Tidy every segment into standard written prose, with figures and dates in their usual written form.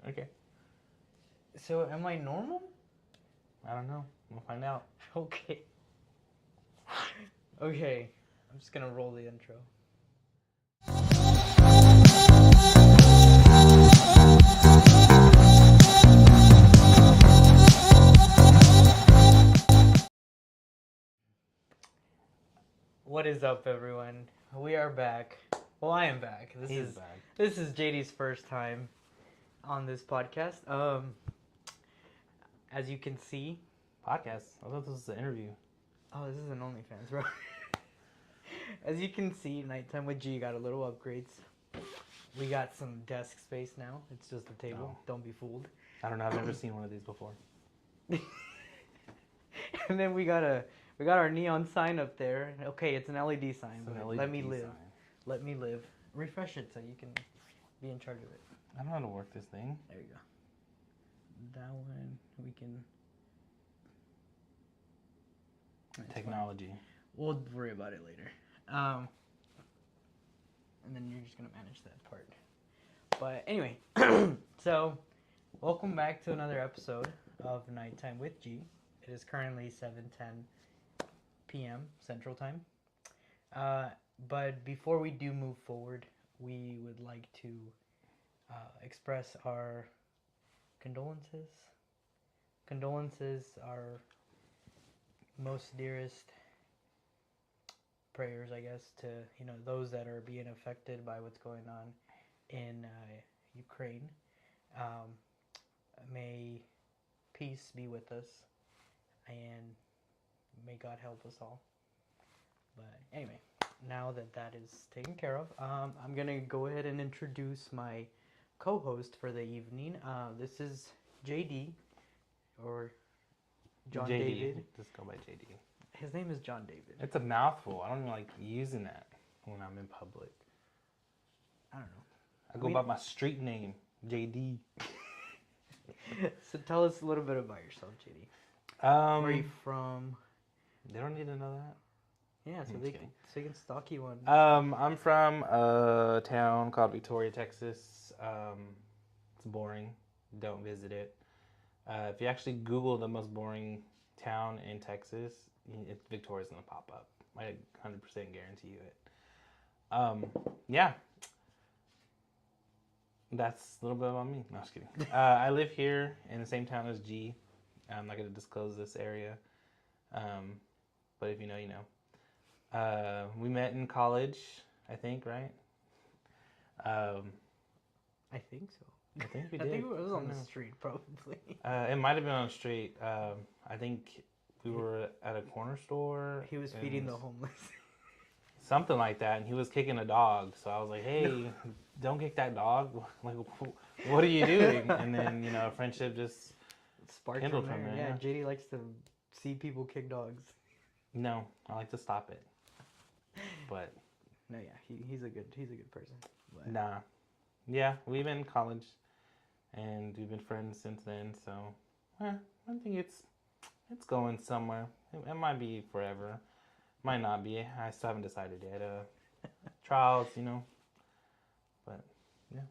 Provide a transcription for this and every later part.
Okay. So, am I normal? I don't know. We'll find out. Okay. Okay. I'm just gonna roll the intro. What is up, everyone? We are back. Well, I am back. He's back. This is JD's first time on this podcast. As you can see, Podcast. I thought this was an interview. oh, this is an OnlyFans, bro. As you can see, Nighttime with G got a little upgrades. We got some desk space now. It's just a table. Oh. Don't be fooled. I don't know. I've never seen one of these before. And then we got our neon sign up there. Okay, it's an LED sign, It's but an let me LED live. sign. Let me live. Refresh it so you can be in charge of it. I don't know how to work this thing. There you go. That one we can. That's Technology. fine. We'll worry about it later. And then you're just gonna manage that part. But anyway, so welcome back to another episode of Nighttime with G. It is currently 7:10 p.m. Central Time. But before we do move forward, we would like to express our condolences. Condolences, our most dearest prayers, I guess, to those that are being affected by what's going on in Ukraine. May peace be with us, and may God help us all. But anyway, now that that is taken care of, I'm gonna go ahead and introduce my co-host for the evening. This is JD, or John JD. David. Just go by JD. His name is John David. It's a mouthful. I don't even like using that when I'm in public. I don't know. I go by my street name, JD. So tell us a little bit about yourself, JD. Where are you from? They don't need to know that. Yeah, so I'm they just can, so you can stalk you on. I'm from a town called Victoria, Texas. It's boring. Don't visit it. If you actually Google the most boring town in Texas, Victoria's gonna pop up. I 100% guarantee you it. Yeah. That's a little bit about me. No, I'm just kidding. I live here in the same town as G. I'm not gonna disclose this area. But if you know, you know. We met in college, I think, right? I think so. I think we I did. think it was on the No. street, probably. It might have been on the street. I think we were at a corner store. He was and feeding the homeless. something like that, and he was kicking a dog. So I was like, "Hey, don't kick that dog! Like, what are you doing?" And then a friendship just Sparked kindled from from there. there, Yeah, yeah. JD likes to see people kick dogs. no. I like to stop it, but No, yeah, he's a good person. But nah. Yeah, we've been in college, and we've been friends since then. So, I think it's going somewhere. It might be forever, might not be. I still haven't decided yet. Trials, but yeah.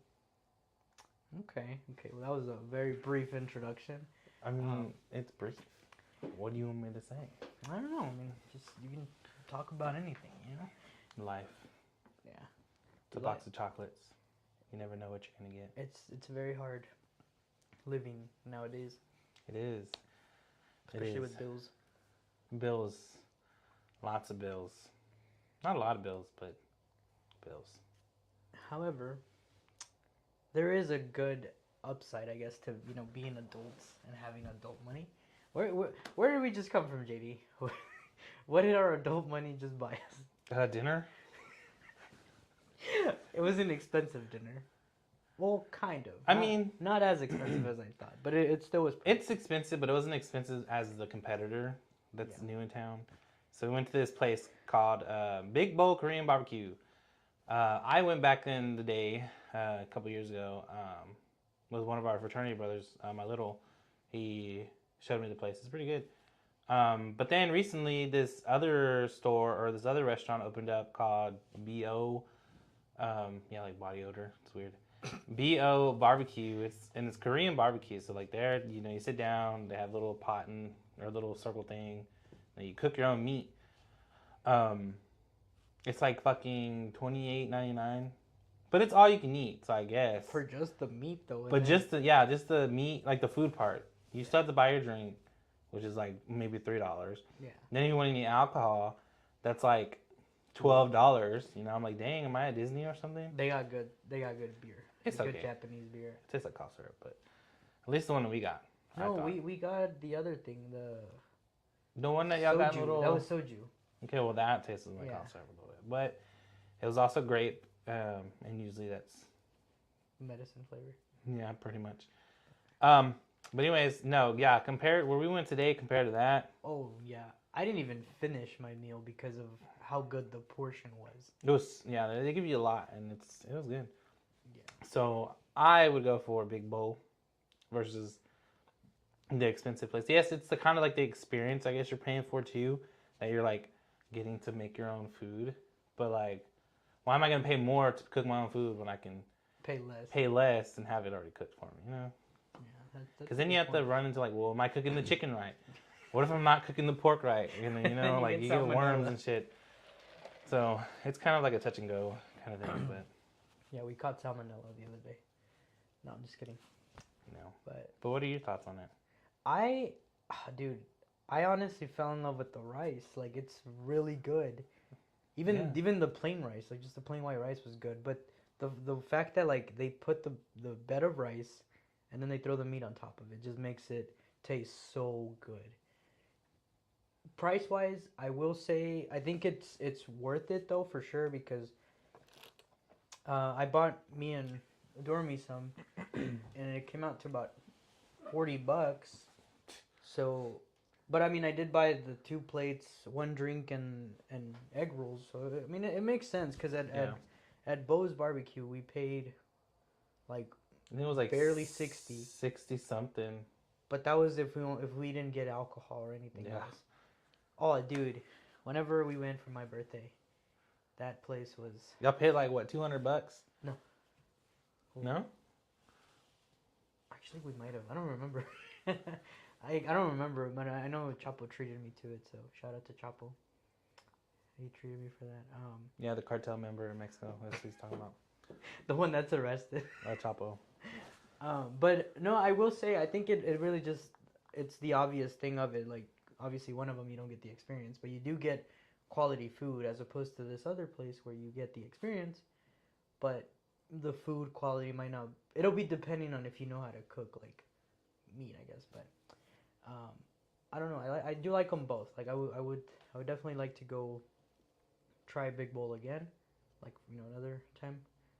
Okay. Well, that was a very brief introduction. I mean, it's brief. What do you want me to say? I don't know. I mean, just you can talk about anything, Life. Yeah. It's a box of chocolates. You never know what you're gonna get. It's very hard living nowadays, It is. especially with bills. Bills. Lots of bills. Not a lot of bills, but bills. However, there is a good upside, I guess, to being adults and having adult money. Where did we just come from, JD? What did our adult money just buy us? Dinner? It was an expensive dinner. Well, kind of. I mean, not as expensive as I thought, but it still was. it's expensive, but it wasn't expensive as the competitor that's new in town. So we went to this place called Big Bowl Korean Barbecue. I went back in the day, a couple years ago, with one of our fraternity brothers, my little. He showed me the place. It's pretty good. But then recently, this other store or this other restaurant opened up called B.O. Yeah, like body odor. It's weird. BO barbecue. It's Korean barbecue. So like there, you sit down. They have a little pot or a little circle thing. And you cook your own meat. It's like fucking $28.99, but it's all you can eat. So I guess For just the meat, though. but just the meat, like the food part. You still have to buy your drink, which is like maybe $3. Yeah. Then you want to eat alcohol, that's like $12. I'm like, dang, am I at Disney or something? They got good beer. It's good okay. Japanese beer. It tastes like cough syrup, but at least the one that we got. No, we got the other thing, the one that y'all soju. got in little. That was soju. Okay, well that tasted like cough syrup a little bit, but it was also great. And usually that's Medicine flavor. yeah, pretty much. But anyways, no, yeah. Compared where we went today, compared to that, Oh yeah, I didn't even finish my meal because of how good the portion was. it was they give you a lot, and it was good. Yeah. So I would go for Big Bowl versus the expensive place. Yes, it's the kind of like the experience I guess you're paying for too, that you're like getting to make your own food. But like, why am I gonna pay more to cook my own food when I can Pay less. and have it already cooked for me? Yeah, that's Because a then good you have to point. run into like, well, am I cooking the chicken right? What if I'm not cooking the pork right? And then, Then you like get you get worms salmonella. and shit. So it's kind of like a touch and go kind of thing, but Yeah, we caught salmonella the other day. No, I'm just kidding. no. But But what are your thoughts on it? dude, I honestly fell in love with the rice. Like, it's really good. Even the plain rice, like just the plain white rice was good. But the fact that like they put the bed of rice and then they throw the meat on top of it just makes it taste so good. Price wise, I will say I think it's worth it though for sure because I bought me and Dormy some and it came out to about $40. So, but I mean, I did buy the 2 plates, 1 drink, and egg rolls. So I mean, it makes sense because at Bo's Barbecue we paid like, I think it was like barely 60. 60 something. but that was if we didn't get alcohol or anything Yeah. else. Oh, dude, whenever we went for my birthday, that place was Y'all paid like what, $200? No. No? actually we might have. I don't remember. I don't remember, but I know Chapo treated me to it. So shout out to Chapo. He treated me for that. Yeah, the cartel member in Mexico. That's what he's talking about. The one that's arrested. Chapo. But no, I will say I think it really just it's the obvious thing of it. Like obviously one of them you don't get the experience, but you do get quality food as opposed to this other place where you get the experience, but the food quality might not. It'll be depending on if you know how to cook like meat, I guess. But I don't know. I do like them both. Like I would definitely like to go try Big Bowl again, like another time.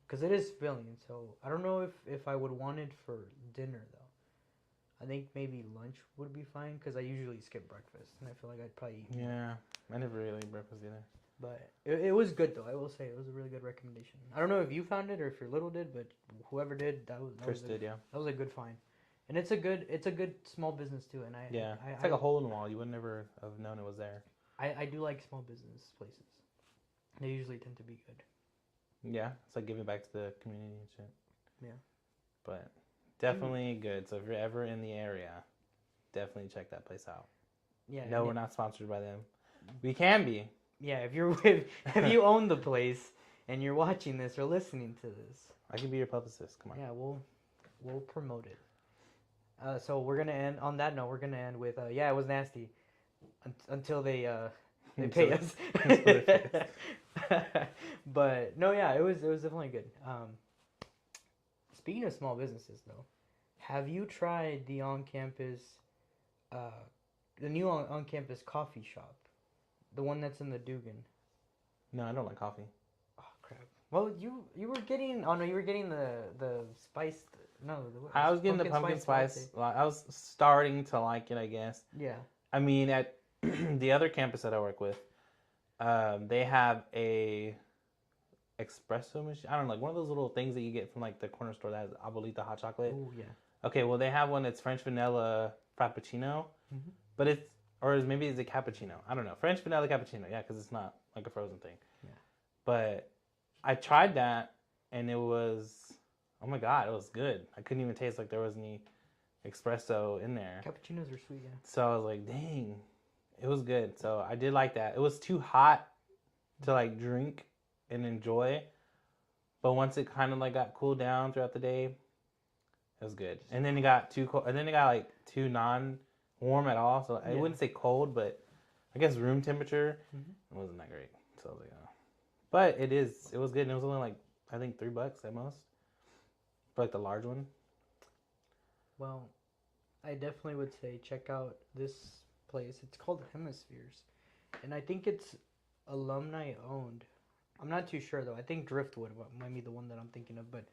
Because it is filling, so I don't know if I would want it for dinner, though. I think maybe lunch would be fine, because I usually skip breakfast, and I feel like I'd probably eat more. Yeah, I never really ate breakfast either. But it was good, though. I will say, it was a really good recommendation. I don't know if you found it, or if your little did, but whoever did, Chris did, yeah. that was a good find. And it's a good small business, too. And It's like a hole in the wall. You would never have known it was there. I do like small business places. They usually tend to be good. Yeah, it's like giving back to the community and shit. Yeah. But definitely good. So if you're ever in the area, definitely check that place out. Yeah. No, we're not sponsored by them. We can be. Yeah, if you own the place and you're watching this or listening to this, I can be your publicist. Come on. yeah, we'll promote it. So we're gonna end on that note. We're gonna end with it was nasty until they pay us. But no, yeah, it was definitely good. Speaking of small businesses, though, have you tried the on-campus, the new on-campus coffee shop, the one that's in the Dugan? No, I don't like coffee. Oh crap! Well, you were getting. Oh no, you were getting the spiced. No, I was getting the pumpkin spice. I was starting to like it, I guess. Yeah. I mean, at the other campus that I work with, they have a espresso machine. I don't know, like one of those little things that you get from like the corner store that has Abuelita hot chocolate. Oh yeah. Okay, well they have one that's French vanilla frappuccino, but maybe it's a cappuccino. I don't know. French vanilla cappuccino, yeah, because it's not like a frozen thing. Yeah. But I tried that, and it was Oh my god, it was good. I couldn't even taste like there was any espresso in there. Cappuccinos are sweet, yeah. So I was like, dang, it was good. So I did like that. It was too hot to like drink and enjoy, but once it kind of like got cooled down throughout the day, it was good. And then it got too cold, and then it got like too non-warm at all. So I wouldn't say cold, but I guess room temperature. It wasn't that great. So I was like, oh. But it was good. And it was only like I think $3 at most for like the large one. Well, I definitely would say check out this place. It's called Hemispheres, and I think it's alumni owned. I'm not too sure though. I think Driftwood might be the one that I'm thinking of, but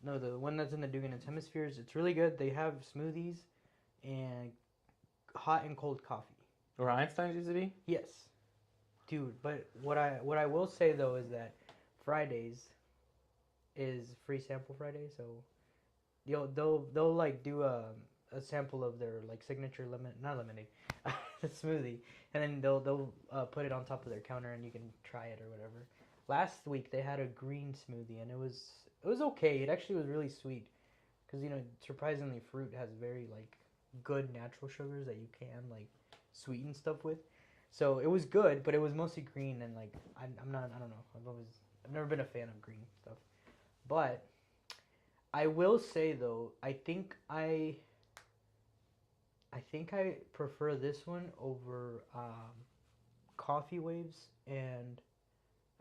no, the one that's in the Dugan is Hemispheres. It's really good. They have smoothies and hot and cold coffee. Where Einstein's used to be? Yes, dude. But what I will say though is that Fridays is free sample Friday, so they'll like do a sample of their like signature not lemonade, smoothie, and then they'll put it on top of their counter and you can try it or whatever. Last week they had a green smoothie and it was okay. It actually was really sweet because surprisingly fruit has very like good natural sugars that you can like sweeten stuff with. So it was good, but it was mostly green and like I don't know. I've never been a fan of green stuff, but I will say though I think I prefer this one over Coffee Waves and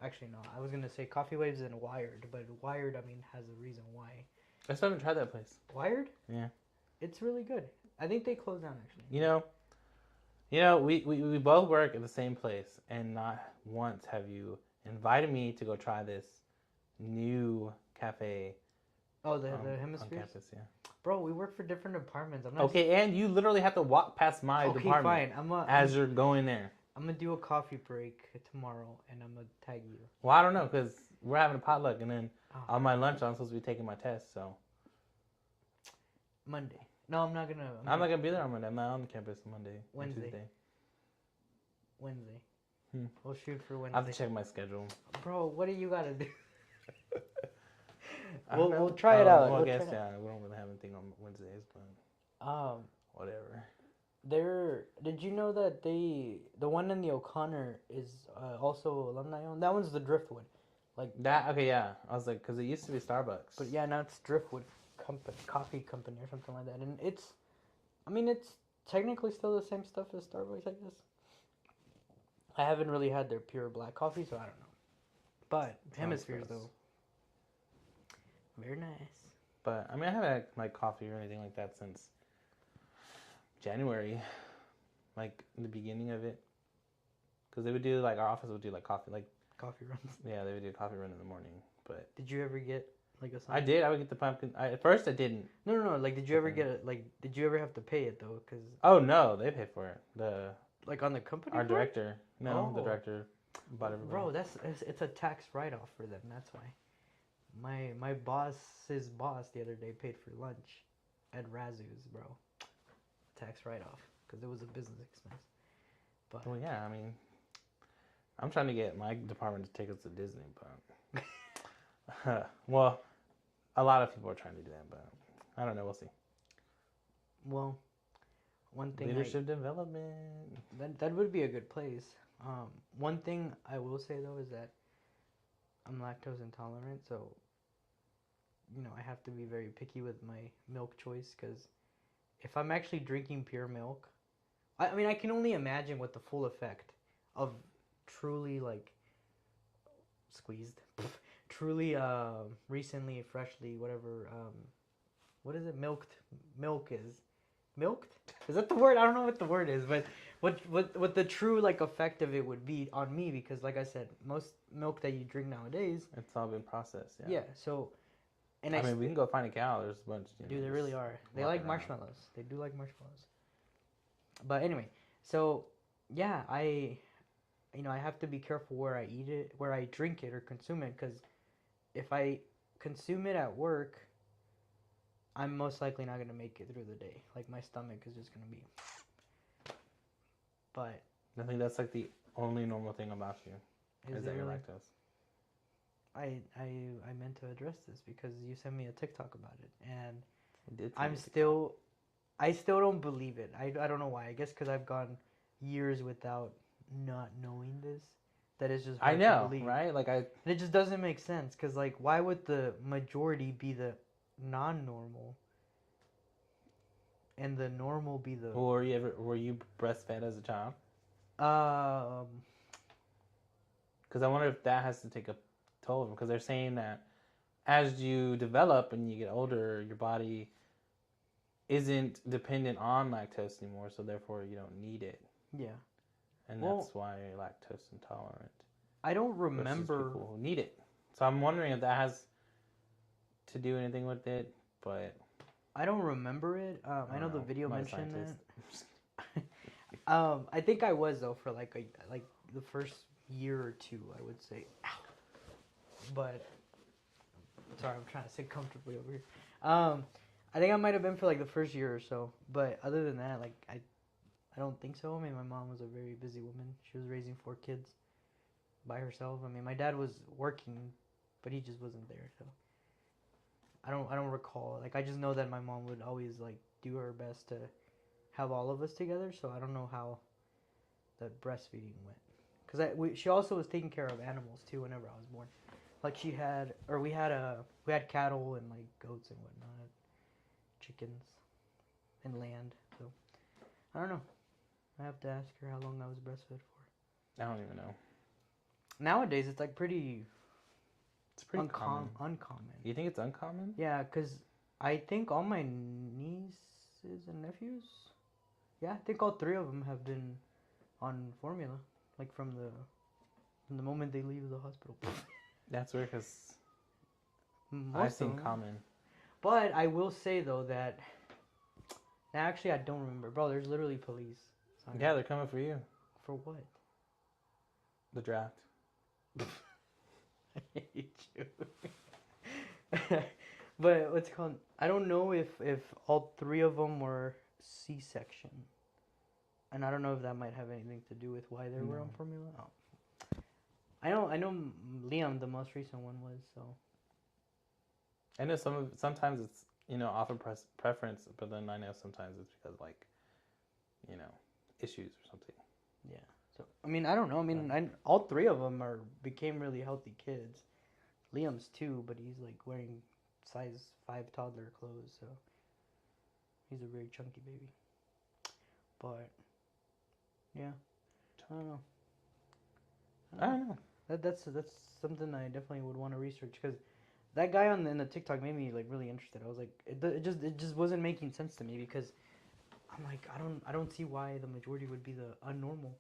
actually no, I was gonna say Coffee Waves and Wired, but Wired has a reason why. I still haven't tried that place. Wired? Yeah. It's really good. I think they closed down actually. We both work at the same place, and not once have you invited me to go try this new cafe. Oh, the on Hemispheres? campus, yeah. Bro, we work for different departments. I'm not Okay, and you literally have to walk past my department fine. as you're going there. I'm gonna do a coffee break tomorrow, and I'm gonna tag you. Well, I don't know, because we're having a potluck, and then on my lunch, I'm supposed to be taking my test, so. Monday. No, I'm not gonna. I'm not going to be there on Monday. I'm not on the campus on Monday. Wednesday. We'll shoot for Wednesday. I have to check my schedule. Bro, what do you gotta do? We'll try it out. Well, I guess, yeah, we don't really have anything on Wednesdays, but whatever. Did you know that the one in the O'Connor is also alumni owned? That one's the Driftwood. Like that, okay, yeah. I was like, because it used to be Starbucks. But yeah, now it's Driftwood Coffee Company or something like that. And it's technically still the same stuff as Starbucks, I guess. I haven't really had their pure black coffee, so I don't know. But Hemispheres, though. Very nice. But, I haven't had, like, coffee or anything like that since January. Like, in the beginning of it. Because they would do, like, our office would do, like, coffee, like... Coffee runs? Yeah, they would do a coffee run in the morning, but... Did you ever get, like, a... I did. I would get the pumpkin... at first, I didn't. No. Like, did you ever get it? Like, did you ever have to pay it, though? Cause... Oh, no. They paid for it. Like, on the company? Our director. No, the director bought everybody. Bro, it's a tax write-off for them. That's why. My boss's boss the other day paid for lunch at Razu's, bro. Tax write-off because it was a business expense. But well, yeah, I'm trying to get my department to take us to Disney, but well, a lot of people are trying to do that, but I don't know. We'll see. Well, one thing leadership development. That would be a good place. One thing I will say though is that I'm lactose intolerant, so I have to be very picky with my milk choice because if I'm actually drinking pure milk, I can only imagine what the full effect of truly like squeezed, truly recently, freshly, whatever, what is it? Milk is. Milked? Is that the word? I don't know what the word is, but what the true like effect of it would be on me because like I said, most milk that you drink nowadays, it's all been processed. Yeah. Yeah. So, and we can go find a cow. There's a bunch. Dude, they really are. They like marshmallows. They do like marshmallows. But anyway, so yeah, I have to be careful where I eat it, where I drink it or consume it, because if I consume it at work, I'm most likely not going to make it through the day. Like, my stomach is just going to be... But... I think that's, like, the only normal thing about you. Is that you're really? lactose. I meant wanted to address this because you sent me a TikTok about it, and We did I see it. still don't believe it. I don't know why. I guess because I've gone years without not knowing this. That is just I hard know, to believe. right? Like And it just doesn't make sense because, like, why would the majority be the non-normal and the normal be the were you breastfed as a child? um Because I wonder if that has to take a toll of them. Because they're saying that as you develop and you get older, your body isn't dependent on lactose anymore, so therefore you don't need it, yeah. and Well, that's why you're lactose intolerant. I don't Versus remember. people who need it. So I'm wondering if that has to do anything with it, but I don't remember it. I know the video I'm not a mentioned scientist. that. I think I was though for like the first year or two, I would say. Ow. But sorry, I'm trying to sit comfortably over here. I think I might have been for like the first year or so, but other than that, like I don't think so. I mean, my mom was a very busy woman. She was raising 4 kids by herself. I mean, my dad was working, but he just wasn't there. So I don't recall. Like I just know that my mom would always like do her best to have all of us together. So I don't know how the breastfeeding went. Cause she also was taking care of animals too whenever I was born. Like we had cattle and like goats and whatnot, chickens, and land. So I don't know. I have to ask her how long I was breastfed for. I don't even know. Nowadays, it's like pretty It's pretty common. uncommon. You think it's uncommon? Yeah, because I think all my nieces and nephews, yeah, I think all 3 of them have been on formula, like from the moment they leave the hospital. That's weird because Most I've of seen them. common. But I will say though that actually I don't remember, bro. There's literally police. Yeah, they're coming for you. For what? The draft. I hate you. But what's it called? I don't know if all 3 of them were C-section, and I don't know if that might have anything to do with why they were on No. formula. Oh. I know Liam, the most recent one was so. I know sometimes it's off of preference, but then I know sometimes it's because like issues or something. Yeah. So I mean I don't know. I mean all 3 of them became really healthy kids. Liam's 2, but he's like wearing size 5 toddler clothes, so he's a very chunky baby. But yeah, I don't know. I don't know. That's something I definitely would want to research because that guy in the TikTok made me like really interested. I was like, it just wasn't making sense to me because I'm like I don't see why the majority would be the unnormal,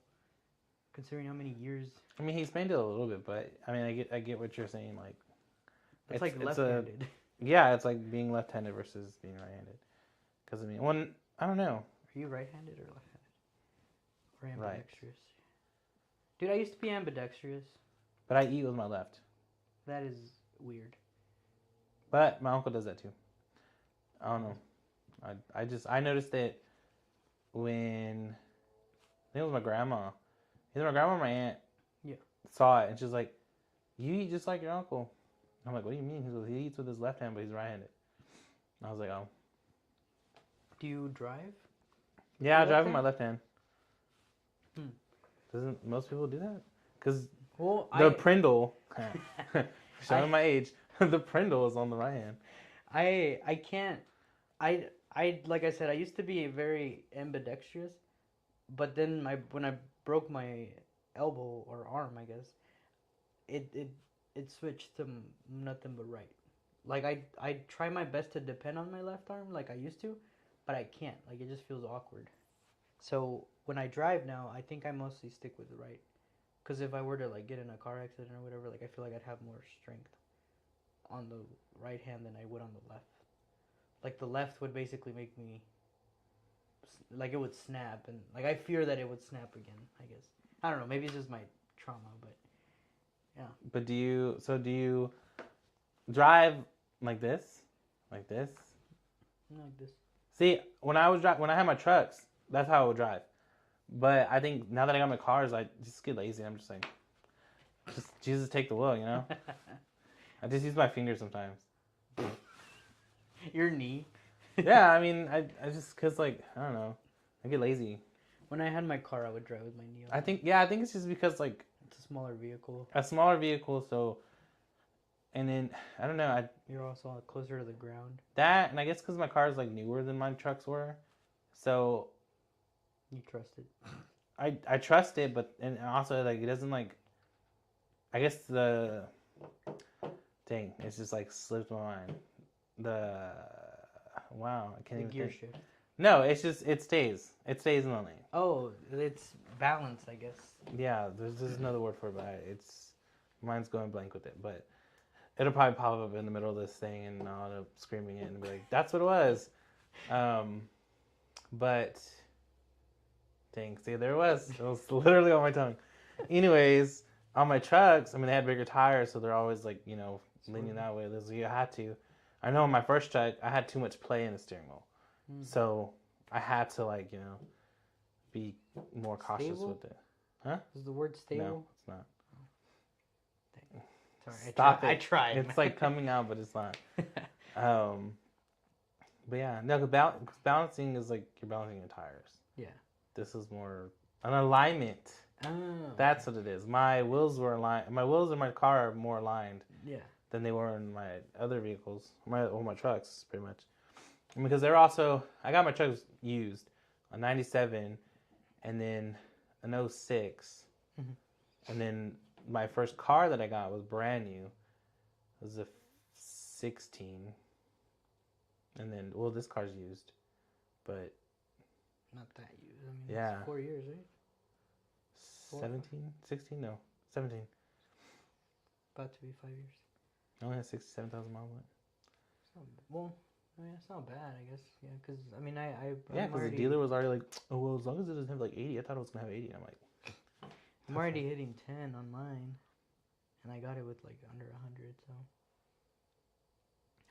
considering how many years. I mean, he's made it a little bit, but I mean, I get what you're saying. Like, It's like it's left-handed. Yeah, it's like being left-handed versus being right-handed. Because I mean, I don't know. Are you right-handed or left-handed? Or Right. ambidextrous? Dude, I used to be ambidextrous. But I eat with my left. That is weird. But my uncle does that too. I don't know. I noticed it when I think it was my grandma. Either my grandma or my aunt. Yeah. Saw it and she's like, "You eat just like your uncle." I'm like, "What do you mean?" He goes, "He eats with his left hand, but he's right-handed." I was like, "Oh." Do you drive? Yeah, I Left drive with hand? my left hand. Hmm. Doesn't most people do that? Because Well, the Prindle, showing my age, the Prindle is on the right hand. I can't. I like I said, I used to be very ambidextrous, but then when I broke my elbow or arm, I guess, it switched to nothing but right. Like I try my best to depend on my left arm like I used to, but I can't. Like it just feels awkward. So when I drive now, I think I mostly stick with the right. Because if I were to like get in a car accident or whatever, like I feel like I'd have more strength on the right hand than I would on the left. Like the left would basically make me like it would snap, and like I fear that it would snap again. I guess I don't know. Maybe it's just my trauma, but yeah. But do you drive like this, like this? Not like this. See, when I had my trucks, that's how I would drive. But I think now that I got my cars, I just get lazy. I'm just like, just Jesus take the wheel, you know. I just use my fingers sometimes. Your knee. Yeah, I mean, I just cause like I don't know, I get lazy. When I had my car, I would drive with my knee. I think it's just because like It's a smaller vehicle. a smaller vehicle, so and then I don't know, You're also closer to the ground. that and I guess because my car is like newer than my trucks were, so You trust it. I trust it, but and also like it doesn't like I guess the dang it's just like slipped my mind. The wow I can't The even gear think. shift. No, it's just it stays in the lane. Oh, it's balance, I guess. Yeah, there's another word for it, but it's mine's going blank with it, but it'll probably pop up in the middle of this thing and I'll end up screaming it and be like, that's what it was. But dang, see there it was. It was literally on my tongue. Anyways, on my trucks, I mean they had bigger tires, so they're always like, leaning that way. You had to. I know in my first truck I had too much play in the steering wheel. So I had to like, be more cautious Stable? with it. Huh? Is the word stable? No, it's not. Sorry, Stop it. I tried. It's like coming out, but it's not. But yeah, no, 'cause balancing is like you're balancing your tires. Yeah. This is more an alignment. Oh. That's what it is. My wheels were aligned. My wheels in my car are more aligned Yeah. than they were in my other vehicles. My trucks, pretty much. Because they're also, I got my trucks used, a 97, and then an 06. And then my first car that I got was brand new. It was a 16. And then, well, this car's used. But, Not that used. I mean, yeah. it's 4 years, right? 17? 16? No, 17. About to be 5 years. I only had 67,000 miles on it. Well, I mean, it's not bad, I guess. Yeah, because, I mean, Yeah, because the dealer was already like, oh, well, as long as it doesn't have like 80, I thought it was going to have 80. I'm like, I'm already hitting 10 on mine. And I got it with like under 100, so.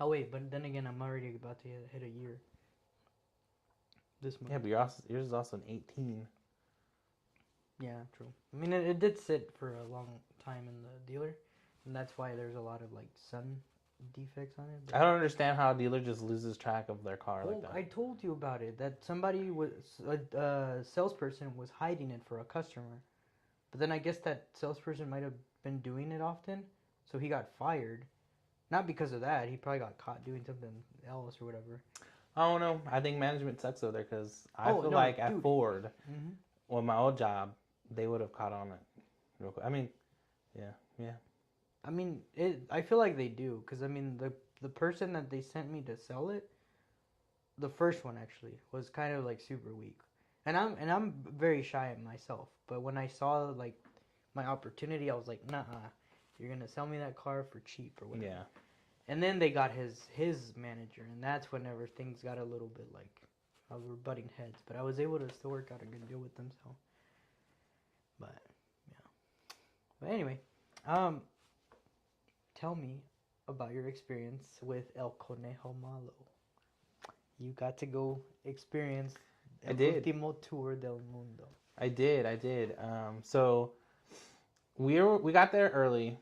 Oh, wait, but then again, I'm already about to hit a year. This month. yeah, but yours is also an 18. Yeah, true. I mean, it did sit for a long time in the dealer. And that's why there's a lot of like sun defects on it. I don't understand how a dealer just loses track of their car like Oh, that. I told you about it. That somebody was a salesperson was hiding it for a customer, but then I guess that salesperson might have been doing it often, so he got fired. Not because of that. He probably got caught doing something else or whatever. I don't know. I think management sucks over there because I Oh, feel no, like at dude. Ford, Mm-hmm. well, my old job, they would have caught on it real quick. I mean, yeah. I mean, I feel like they do, because I mean, the person that they sent me to sell it, the first one actually was kind of like super weak, and I'm very shy myself. But when I saw like my opportunity, I was like, nah, you're gonna sell me that car for cheap or whatever. Yeah. And then they got his manager, and that's whenever things got a little bit like we were butting heads. But I was able to still work out a good deal with them. So, but yeah. But anyway, tell me about your experience with El Conejo Malo. You got to go experience I did. Ultimo Tour del Mundo. I did. So we got there early,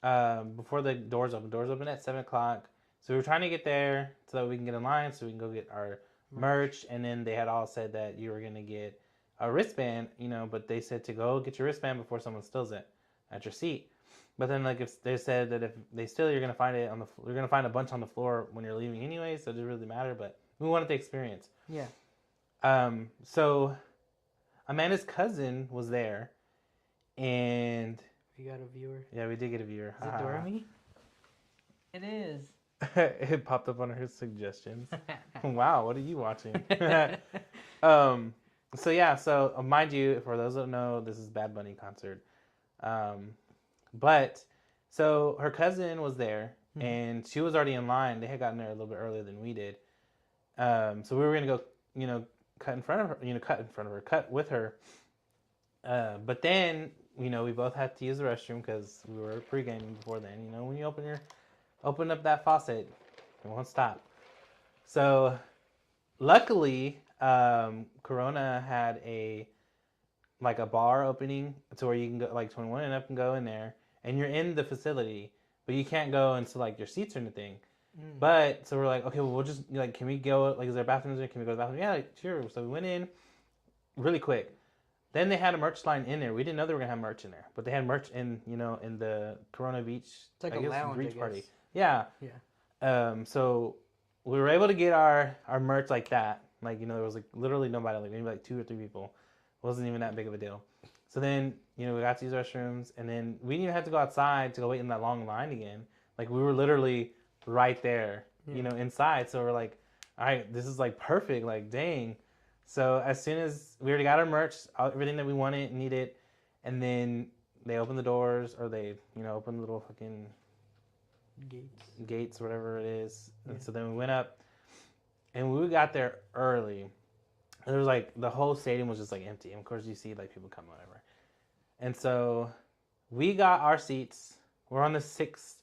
before the doors open. Doors open at 7:00. So we were trying to get there so that we can get in line so we can go get our merch. And then they had all said that you were gonna get a wristband, but they said to go get your wristband before someone steals it at your seat. But then, like, if they said that if they steal it, you're gonna find it you're gonna find a bunch on the floor when you're leaving anyway, so it didn't really matter. But we wanted the experience. Yeah. So Amanda's cousin was there, and We got a viewer. yeah, we did get a viewer. Is it Dormy? It is. It popped up on her suggestions. Wow, what are you watching? So yeah, so mind you, for those that don't know, this is Bad Bunny concert. But so her cousin was there, and she was already in line. They had gotten there a little bit earlier than we did. So we were gonna go, cut with her. But then, we both had to use the restroom because we were pre-gaming before then. When you open up that faucet, it won't stop. So luckily, Corona had a bar opening to where you can go, like 21 and up can go in there, and you're in the facility, but you can't go into like your seats or anything. Mm. But so we're like, okay, well, we'll just like, can we go? Like, is there bathrooms there? Can we go to the bathroom? Yeah, like, sure. So we went in really quick. Then they had a merch line in there. We didn't know they were gonna have merch in there, but they had merch in in the Corona Beach. It's like a lounge, I guess. Yeah. Yeah. So we were able to get our merch like that. Like, there was like literally nobody, like maybe like 2 or 3 people. It wasn't even that big of a deal. So then, we got to use restrooms, and then we didn't even have to go outside to go wait in that long line again. Like, we were literally right there, inside. So we're like, all right, this is like perfect. Like, dang. So as soon as we already got our merch, everything that we wanted and needed, and then they opened the doors, or they, opened the little fucking gates, whatever it is. Yeah. And so then we went up, and we got there early. There was like, the whole stadium was just like empty. And of course you see like people come, whatever. And so we got our seats. We're on the sixth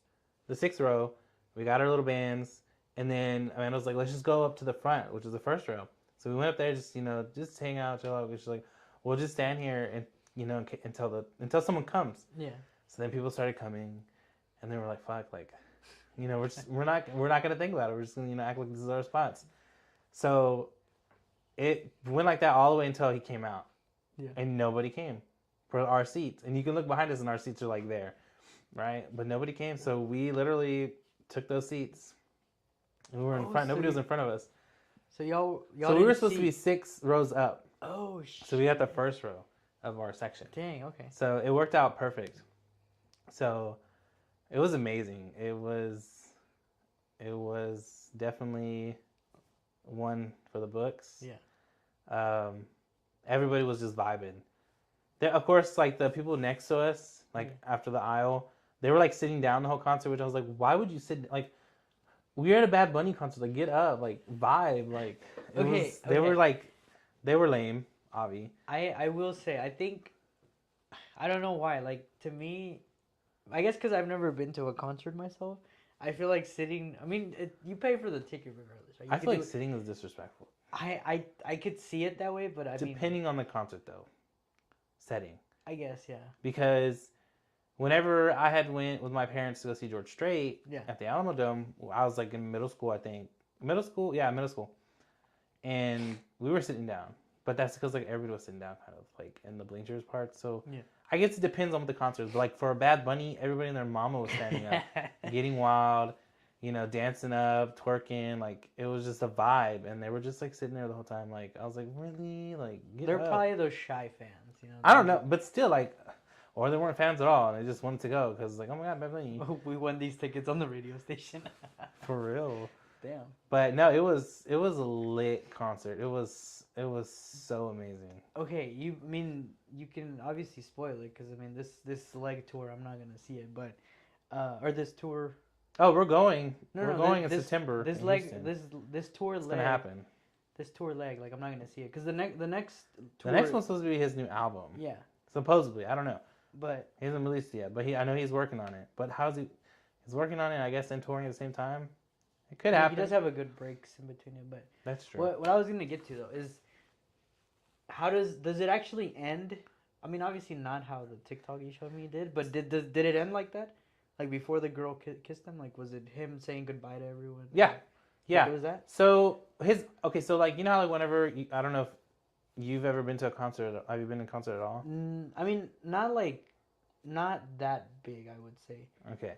row. We got our little bands. And then Amanda was like, let's just go up to the front, which is the first row. So we went up there, just hang out, chill out. She's like, we'll just stand here and, until someone comes. Yeah. So then people started coming, and they were like, fuck, like, we're not going to think about it. We're just going to, act like this is our spots. So it went like that all the way until he came out. Yeah. And nobody came for our seats. And you can look behind us and our seats are like there, right? But nobody came. So we literally took those seats. And we were in front. Nobody was in front of us. So y'all So we were supposed to be 6 rows up. Oh, shit. So we got the first row of our section. Dang, okay. So it worked out perfect. So it was amazing. It was definitely one for the books. Yeah. Everybody was just vibing. There, of course, like the people next to us, like after the aisle, they were like sitting down the whole concert, which I was like, why would you sit? Like, we're at a Bad Bunny concert. Like, get up, like vibe. Like, they were lame, Avi. I will say, I don't know why. Like, to me, I guess because I've never been to a concert myself, I feel like sitting. I mean, you pay for the ticket regardless. Right? I feel like sitting is disrespectful. I could see it that way, but depending on the concert though, setting. I guess, yeah. Because whenever I had went with my parents to go see George Strait at the Alamo Dome, I was like in middle school, I think. Middle school. And we were sitting down. But that's because like everybody was sitting down kind of like in the bleachers part. So I guess it depends on what the concert is. But like for a Bad Bunny, everybody and their mama was standing up, getting wild, dancing up, twerking. Like it was just a vibe. And they were just like sitting there the whole time. Like I was like, really? Like they're up. Probably those shy fans, I don't know. But still like, or they weren't fans at all. And they just wanted to go because like, oh my God, Bad Bunny. We won these tickets on the radio station. For real. Damn. But no, it was a lit concert. It was so amazing. Okay, you can obviously spoil it because this leg tour I'm not gonna see it, but or this tour. Oh, we're going. We're going in September. This tour it's leg. Gonna happen. This tour leg, like I'm not gonna see it because the next tour. The next one's supposed to be his new album. Yeah. Supposedly, I don't know. But he hasn't released it yet. But I know he's working on it. But how's he? He's working on it, I guess, and touring at the same time. It could happen. He does have a good breaks in between it, but that's true. What I was gonna get to though is how does it actually end? I mean, obviously not how the TikTok you showed me did, but did it end like that? Like before the girl kissed him? Like was it him saying goodbye to everyone? Yeah, yeah. Like, was that? So so like how like whenever I don't know if you've ever been to a concert. Have you been to a concert at all? I mean, not that big, I would say. Okay,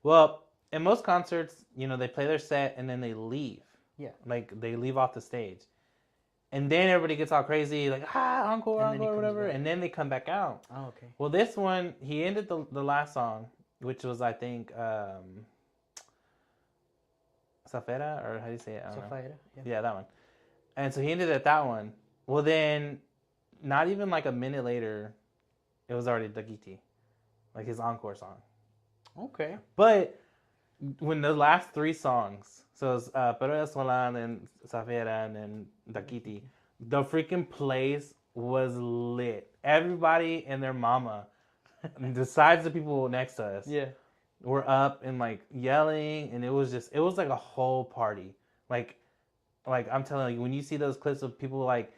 well. In most concerts, they play their set and then they leave. Yeah. Like, they leave off the stage. And then everybody gets all crazy, like, encore, whatever. And then they come back out. Oh, okay. Well, this one, he ended the last song, which was, I think, Safera, or how do you say it? I don't know. Yeah, that one. And so he ended at that one. Well, then, not even like a minute later, it was already Dakiti. Like, his encore song. Okay. But when the last 3 songs, so it's Pero es Sola, and then Safera, and then Dakiti, the freaking place was lit. Everybody and their mama, besides the people next to us, were up and like yelling, and it was like a whole party. Like I'm telling you, when you see those clips of people like,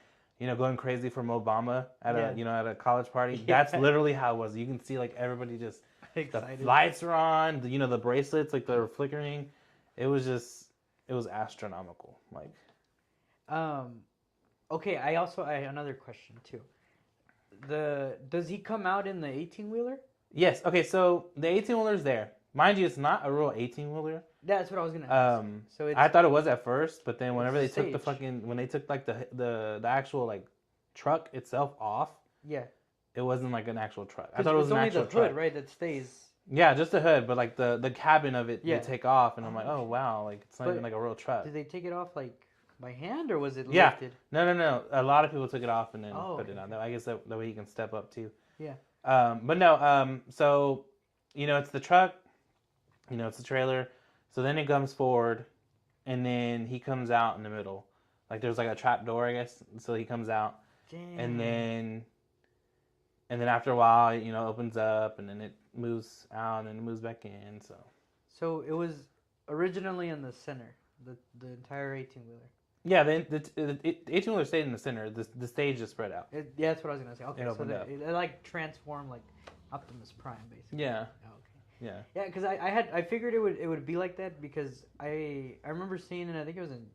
going crazy from Obama at at a college party, that's literally how it was. You can see like everybody just The excited. lights were on. The bracelets, like, they're flickering. It was astronomical. Like, Okay, I another question too. Does he come out in the 18-wheeler? yes. Okay, so the 18-wheeler's there. Mind you, it's not a real 18-wheeler. That's what I was gonna ask. So I thought it was at first, but then whenever they it's took the stage. when they took like the actual like truck itself off, Yeah, it wasn't like an actual truck. I 'cause thought it was it's an only actual the truck. hood, right? That stays. Yeah, just the hood, but like the cabin of it, Yeah. they take off, and I'm Oh, like, oh shit. wow, like it's not But even like a real truck. Did they take it off like by hand or was it Yeah. lifted? No. A lot of people took it off and then Oh, put okay, it on. okay. I guess that way you can step up too. Yeah. But no. So it's the truck. It's the trailer. So then it comes forward, and then he comes out in the middle. Like there's like a trap door, I guess. So he comes out, Damn. and then after a while, it opens up, and then it moves out, and then it moves back in. So it was originally in the center, the entire 18-wheeler. Yeah, the 18-wheeler stayed in the center. The stage just spread out. Yeah, that's what I was gonna say. Okay, It so opened up. it like transformed like Optimus Prime basically. Yeah. Oh, okay. Yeah. Yeah, because I figured it would be like that because I remember seeing it. I think it was in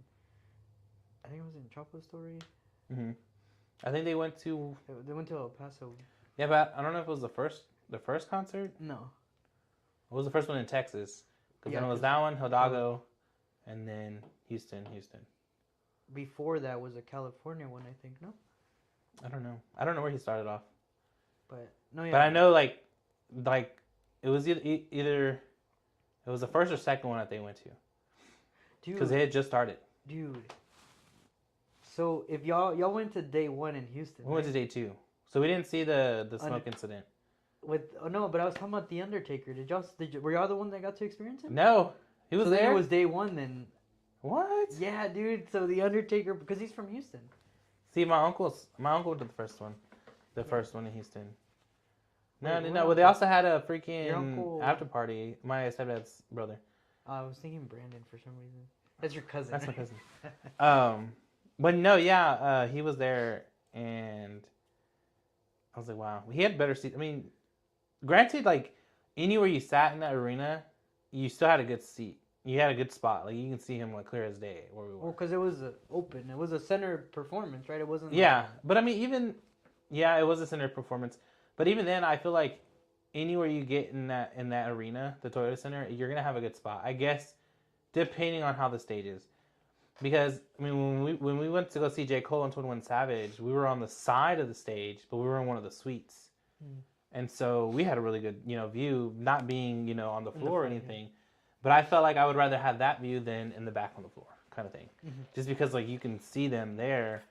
Chocolate Story. Hmm. I think they went to. They went to El Paso. Yeah, but I don't know if it was the first concert. No. What was the first one in Texas? Because Yeah, then it was 'cause- that one, Hidalgo, and then Houston. Before that was a California one, I think. No. I don't know where he started off. But no, yeah. But I know like it was either it was the first or second one that they went to because they had just started. Dude. So if y'all went to day one in Houston, We went to day 2, so we didn't see the smoke incident. no, but I was talking about the Undertaker. Were y'all the one that got to experience it? No, he was So then there. it was day one then. What? Yeah, dude. So the Undertaker, because he's from Houston. See, my uncle went to the first one, first one in Houston. No, Wait, no, what no. Well, they uncle? also had a Your freaking uncle- after party. My stepdad's brother. I was thinking Brandon for some reason. That's your cousin. That's my right? cousin. But no, yeah, he was there, and I was like, wow, he had better seats. I mean, granted, like anywhere you sat in that arena, you still had a good seat. You had a good spot. Like you can see him like clear as day where we were. Well, because it was open. It was a center performance, right? It wasn't. Yeah, but I mean, it was a center performance. But even then, I feel like anywhere you get in that arena, the Toyota Center, you're gonna have a good spot. I guess, depending on how the stage is. Because I mean, when we went to go see J. Cole and 21 Savage, we were on the side of the stage, but we were in one of the suites, and so we had a really good view, not being on the floor or anything. But I felt like I would rather have that view than in the back on the floor, kind of thing, just because like you can see them there,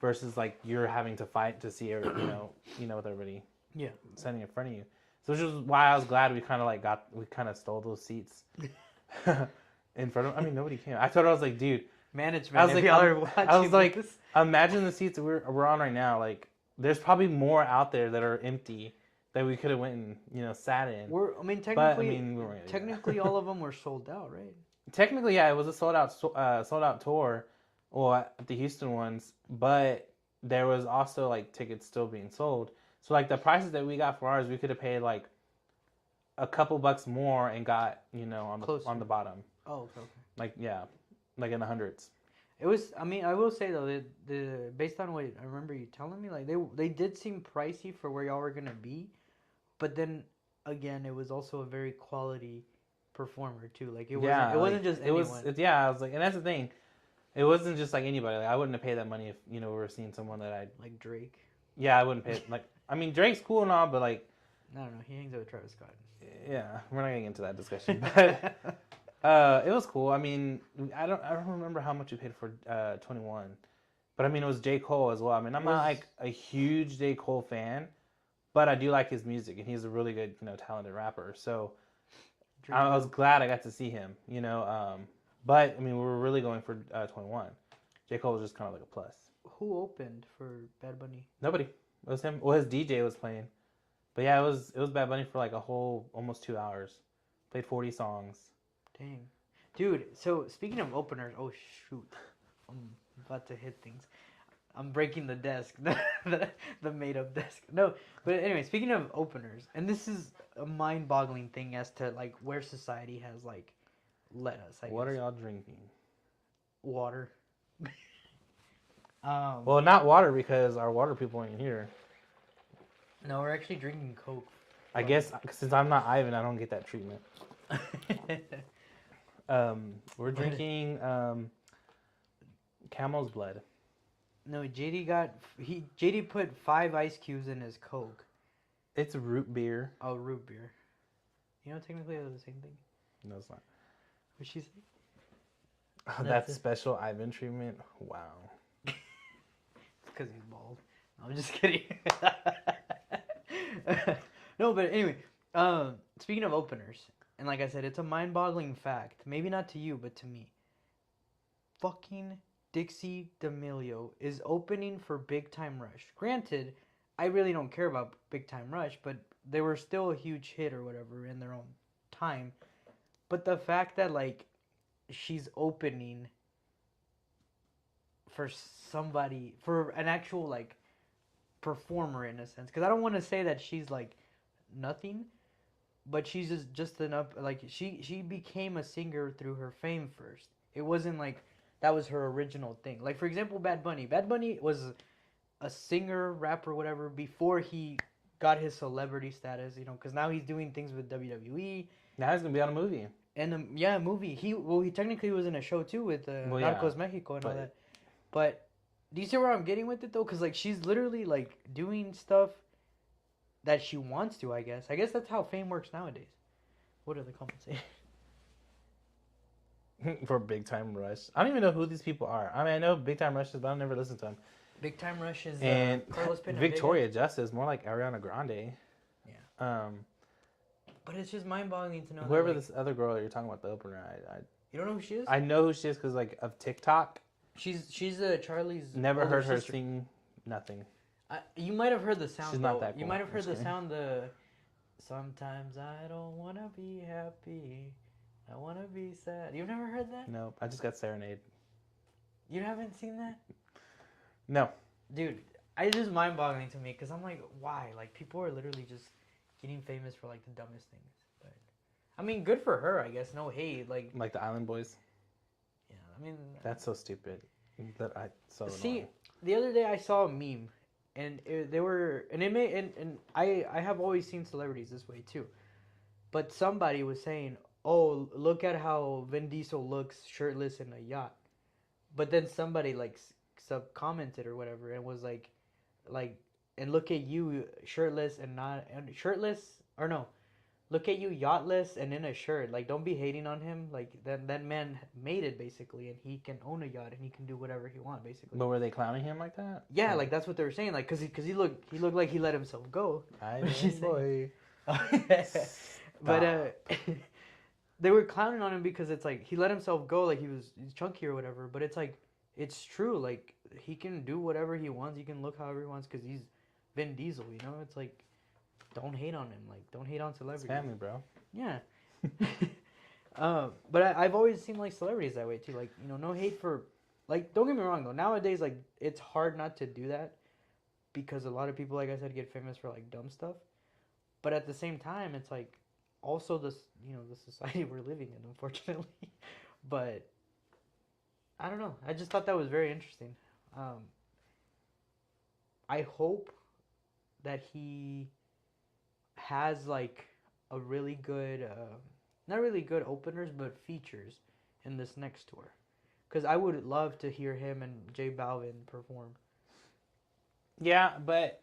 versus like you're having to fight to see with everybody standing in front of you. So which is why I was glad we kind of stole those seats in front of. I mean, nobody came. I told her, I was like, dude. Management. I was like, y'all are watching I was like, this. imagine the seats we're on right now. Like, there's probably more out there that are empty that we could have went and sat in. Technically, all of them were sold out, right? Technically, yeah, it was a sold out tour, at the Houston ones. But there was also like tickets still being sold. So like the prices that we got for ours, we could have paid like a couple bucks more and got on the bottom. Oh, okay. Like like in the hundreds. It was. I mean, I will say though, based on what I remember you telling me, like they did seem pricey for where y'all were gonna be, but then again, it was also a very quality performer too. Like it wasn't just anyone. I was like, and that's the thing, it wasn't just like anybody. Like I wouldn't have paid that money if we were seeing someone that I like Drake. Yeah, I wouldn't pay. Like I mean, Drake's cool and all, but like I don't know. He hangs out with Travis Scott. Yeah, we're not getting into that discussion, but it was cool. I mean, I don't remember how much we paid for 21, but I mean it was J. Cole as well. I mean, I'm not like a huge J. Cole fan, but I do like his music, and he's a really good talented rapper. So I was glad I got to see him. But I mean, we were really going for 21. J. Cole was just kind of like a plus. Who opened for Bad Bunny? Nobody. It was him. Well, his DJ was playing. But yeah, it was Bad Bunny for like a whole almost 2 hours. Played 40 songs. Dang. Dude, so speaking of openers, oh shoot. I'm about to hit things. I'm breaking the desk, the made-up desk. No, but anyway, speaking of openers, and this is a mind-boggling thing as to like where society has like led us. What are y'all drinking? Water. Well, not water because our water people ain't here. No, we're actually drinking Coke. I guess since I'm not Ivan, I don't get that treatment. We're drinking Camel's Blood. No, JD put 5 ice cubes in his Coke. It's root beer. Oh, root beer. You know, technically they're the same thing. No, it's not. What'd she say? Oh, that's special Ivan treatment. Wow. Because he's bald. I'm just kidding. No, but anyway, speaking of openers, and like I said, it's a mind-boggling fact. Maybe not to you, but to me. Fucking Dixie D'Amelio is opening for Big Time Rush. Granted, I really don't care about Big Time Rush, but they were still a huge hit or whatever in their own time. But the fact that, like, she's opening for somebody, for an actual, like, performer in a sense. Because I don't want to say that she's, like, nothing, but she's just enough, like, she became a singer through her fame first. It wasn't, like, that was her original thing. Like, for example, Bad Bunny. Bad Bunny was a singer, rapper, whatever, before he got his celebrity status, you know, because now he's doing things with WWE. Now he's going to be on a movie. And, a movie. He technically was in a show, too, with Narcos Mexico and all that. But do you see where I'm getting with it, though? Because, like, she's literally, like, doing stuff that she wants to, I guess. I guess that's how fame works nowadays. What are the comments saying? For Big Time Rush. I don't even know who these people are. I mean, I know Big Time Rush is, but I'll never listen to them. Big Time Rush is and Carlos Pena Victoria Justice, more like Ariana Grande. Yeah. But it's just mind-boggling to know whoever that, like, this other girl that you're talking about, the opener, you don't know who she is? I know who she is because, like, of TikTok. She's Charlie's. Never heard her sister. sing nothing. You might have heard the sound. She's not that cool. You might have heard the sound. Sometimes I don't wanna be happy. I wanna be sad. You've never heard that? No, I just got Serenade. You haven't seen that? No. Dude, it's just mind-boggling to me because I'm like, why? Like, people are literally just getting famous for, like, the dumbest things. But I mean, good for her, I guess. No hate, like the Island Boys. Yeah, I mean, that's so stupid. See, annoying. The other day I saw a meme, and I have always seen celebrities this way too, but somebody was saying, "Oh, look at how Vin Diesel looks shirtless in a yacht," but then somebody like sub-commented or whatever and was like, and look at you shirtless and not and shirtless or no. Look at you yachtless and in a shirt. Like, don't be hating on him. Like, that man made it, basically, and he can own a yacht and he can do whatever he wants, basically. But were they clowning him like that? Yeah, like, that's what they were saying. Like, because he looked like he let himself go. Boy. But they were clowning on him because it's like, he let himself go, like he's chunky or whatever. But it's like, it's true. Like, he can do whatever he wants. He can look however he wants because he's Vin Diesel, you know? It's like, don't hate on him. Like, don't hate on celebrities. It's family, bro. Yeah. But I've always seen, like, celebrities that way, too. Like, you know, no hate for... Like, don't get me wrong, though. Nowadays, like, it's hard not to do that because a lot of people, like I said, get famous for, like, dumb stuff. But at the same time, it's, like, also the society we're living in, unfortunately. But I don't know. I just thought that was very interesting. I hope that he has like a really good not really good openers but features in this next tour, because I would love to hear him and J Balvin perform. Yeah, but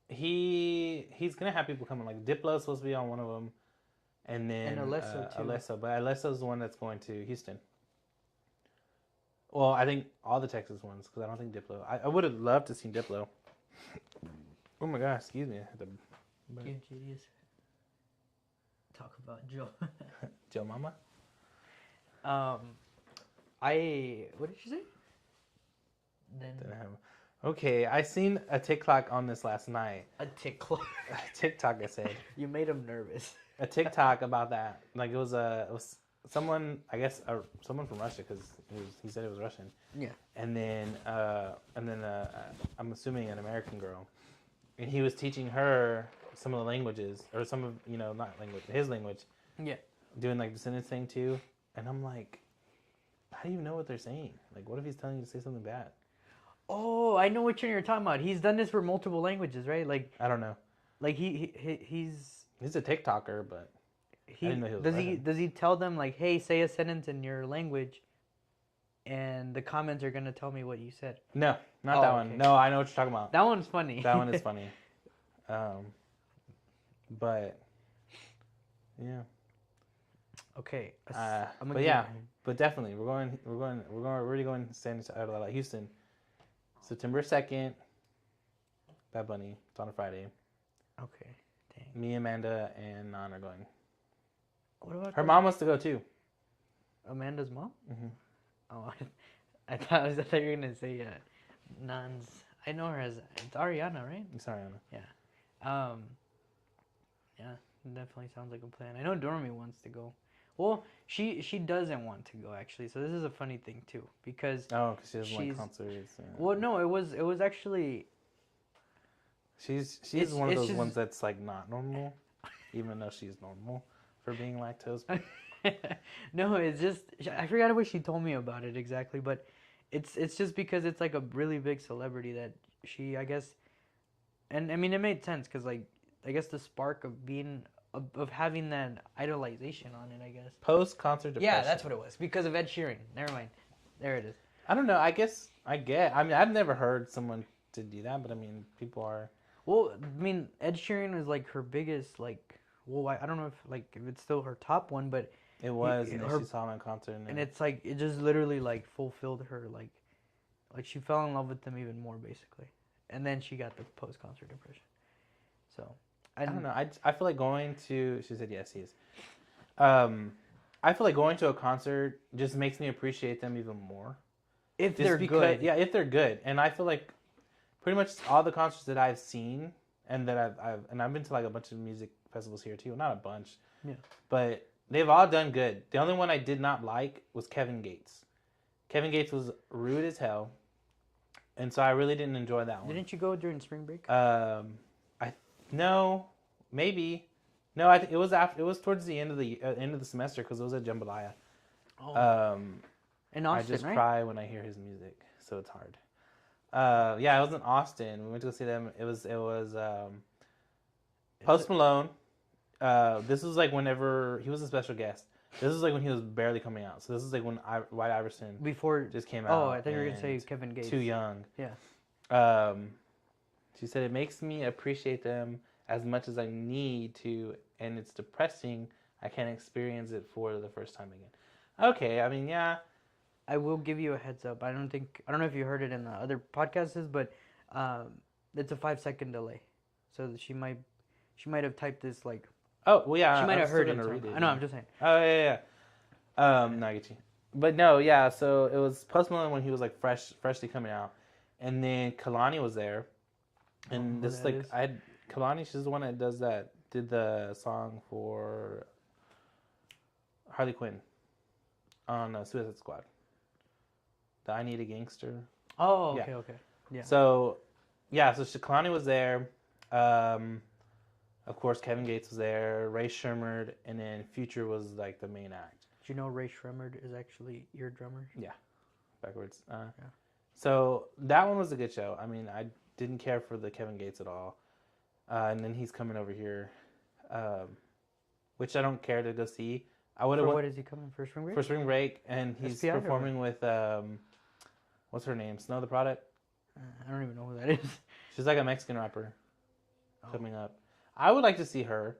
he's gonna have people coming. Like Diplo's supposed to be on one of them, and then Alesso too. But Alesso's the one that's going to Houston. Well, I think all the Texas ones, because I don't think Diplo. I would have loved to see Diplo. Oh my God, excuse me. You genius. Talk about Joe. Joe Mama? What did you say? Okay, I seen a TikTok on this last night. A TikTok. TikTok, I said. You made him nervous. A TikTok about that. Like it was someone, I guess, someone from Russia, because he said it was Russian. Yeah. And then I'm assuming an American girl, and he was teaching her some of the languages, or some of, not language, his language. Yeah. Doing like the sentence thing too, and I'm like, how do you know what they're saying? Like, what if he's telling you to say something bad? Oh, I know what you're talking about. He's done this for multiple languages, right? Like, I don't know. like he's He's a TikToker, but he didn't know he was does he Russian. does he tell them like, hey, say a sentence in your language, and the comments are gonna tell me what you said. No, not Oh, that okay. one. No, I know what you're talking about. That one's funny. That one is funny. But yeah. Okay. But yeah, but definitely we're already going to Houston, September 2nd. Bad Bunny. It's on a Friday. Okay. Dang. Me, Amanda, and Nan are going. What about Her mom wants to go too. Amanda's mom? Mm-hmm. Oh, I thought you were gonna say Nan's. I know her as it's Ariana, right? Sorry, Anna. Yeah, definitely sounds like a plan. I know Dormy wants to go. Well, she doesn't want to go actually. So this is a funny thing too, because Oh, because she doesn't like concerts. Yeah. well, no, it was actually. She's It's one of those just- ones that's like not normal, even though she's normal for being lactose. No, it's just I forgot what she told me about it exactly, but it's just because it's like a really big celebrity that she, I guess, and I mean it made sense because like I guess the spark of being of having that idolization on it, I guess. Post concert depression. Yeah, that's what it was because of Ed Sheeran. Never mind, there it is. I don't know. I guess I get. I mean, I've never heard someone to do that, but I mean, people are. Well, I mean, Ed Sheeran is like her biggest like. Well, I don't know if it's still her top one, but It was, and then she saw him in concert, and it's like it just literally like fulfilled her like she fell in love with them even more basically, and then she got the post concert depression. So I don't know. I feel like going to. She said yes. He is. I feel like going to a concert just makes me appreciate them even more. If Just they're because, good, yeah, if they're good, and I feel like pretty much all the concerts that I've seen and that I've been to like a bunch of music festivals here too. Not a bunch, Yeah. but they've all done good. The only one I did not like was Kevin Gates. Kevin Gates was rude as hell, and so I really didn't enjoy that one. Didn't you go during spring break? No, maybe. No, I think it was after. It was towards the end of the semester because it was at Jambalaya. Oh, in I Austin, just right? cry when I hear his music, so it's hard. Yeah, it was in Austin. We went to go see them. It was Post Malone. This was like whenever he was a special guest. This was like when he was barely coming out. So this is like when White Iverson Before just came out. Oh, I thought you were gonna say and Kevin Gates. Too young. Yeah. She said it makes me appreciate them as much as I need to, and it's depressing. I can't experience it for the first time again. Okay, I mean, yeah. I will give you a heads up. I don't know if you heard it in the other podcasts, but it's a 5-second delay, so that she might have typed this like. Oh well, yeah. She might I'm have heard still it. gonna read it. I know. I'm just saying. Oh yeah. No, I get you. But no, yeah. So it was Post Malone when he was like freshly coming out, and then Kalani was there, and this that like is. Kalani. She's the one that did the song for Harley Quinn on Suicide Squad. The I Need a Gangster. Oh, Yeah. okay. Yeah. So, yeah. So Kalani was there. Of course, Kevin Gates was there. Ray Shermerd, and then Future was like the main act. Do you know Ray Shremmerd is actually your drummer? Backwards. So that one was a good show. I mean, I didn't care for the Kevin Gates at all. And then he's coming over here, which I don't care to go see. I would have What is he coming for spring break? for spring break, and he's SPI or performing with what's her name? Snow the Product. I don't even know who that is. She's like a Mexican rapper Oh. coming up. I would like to see her,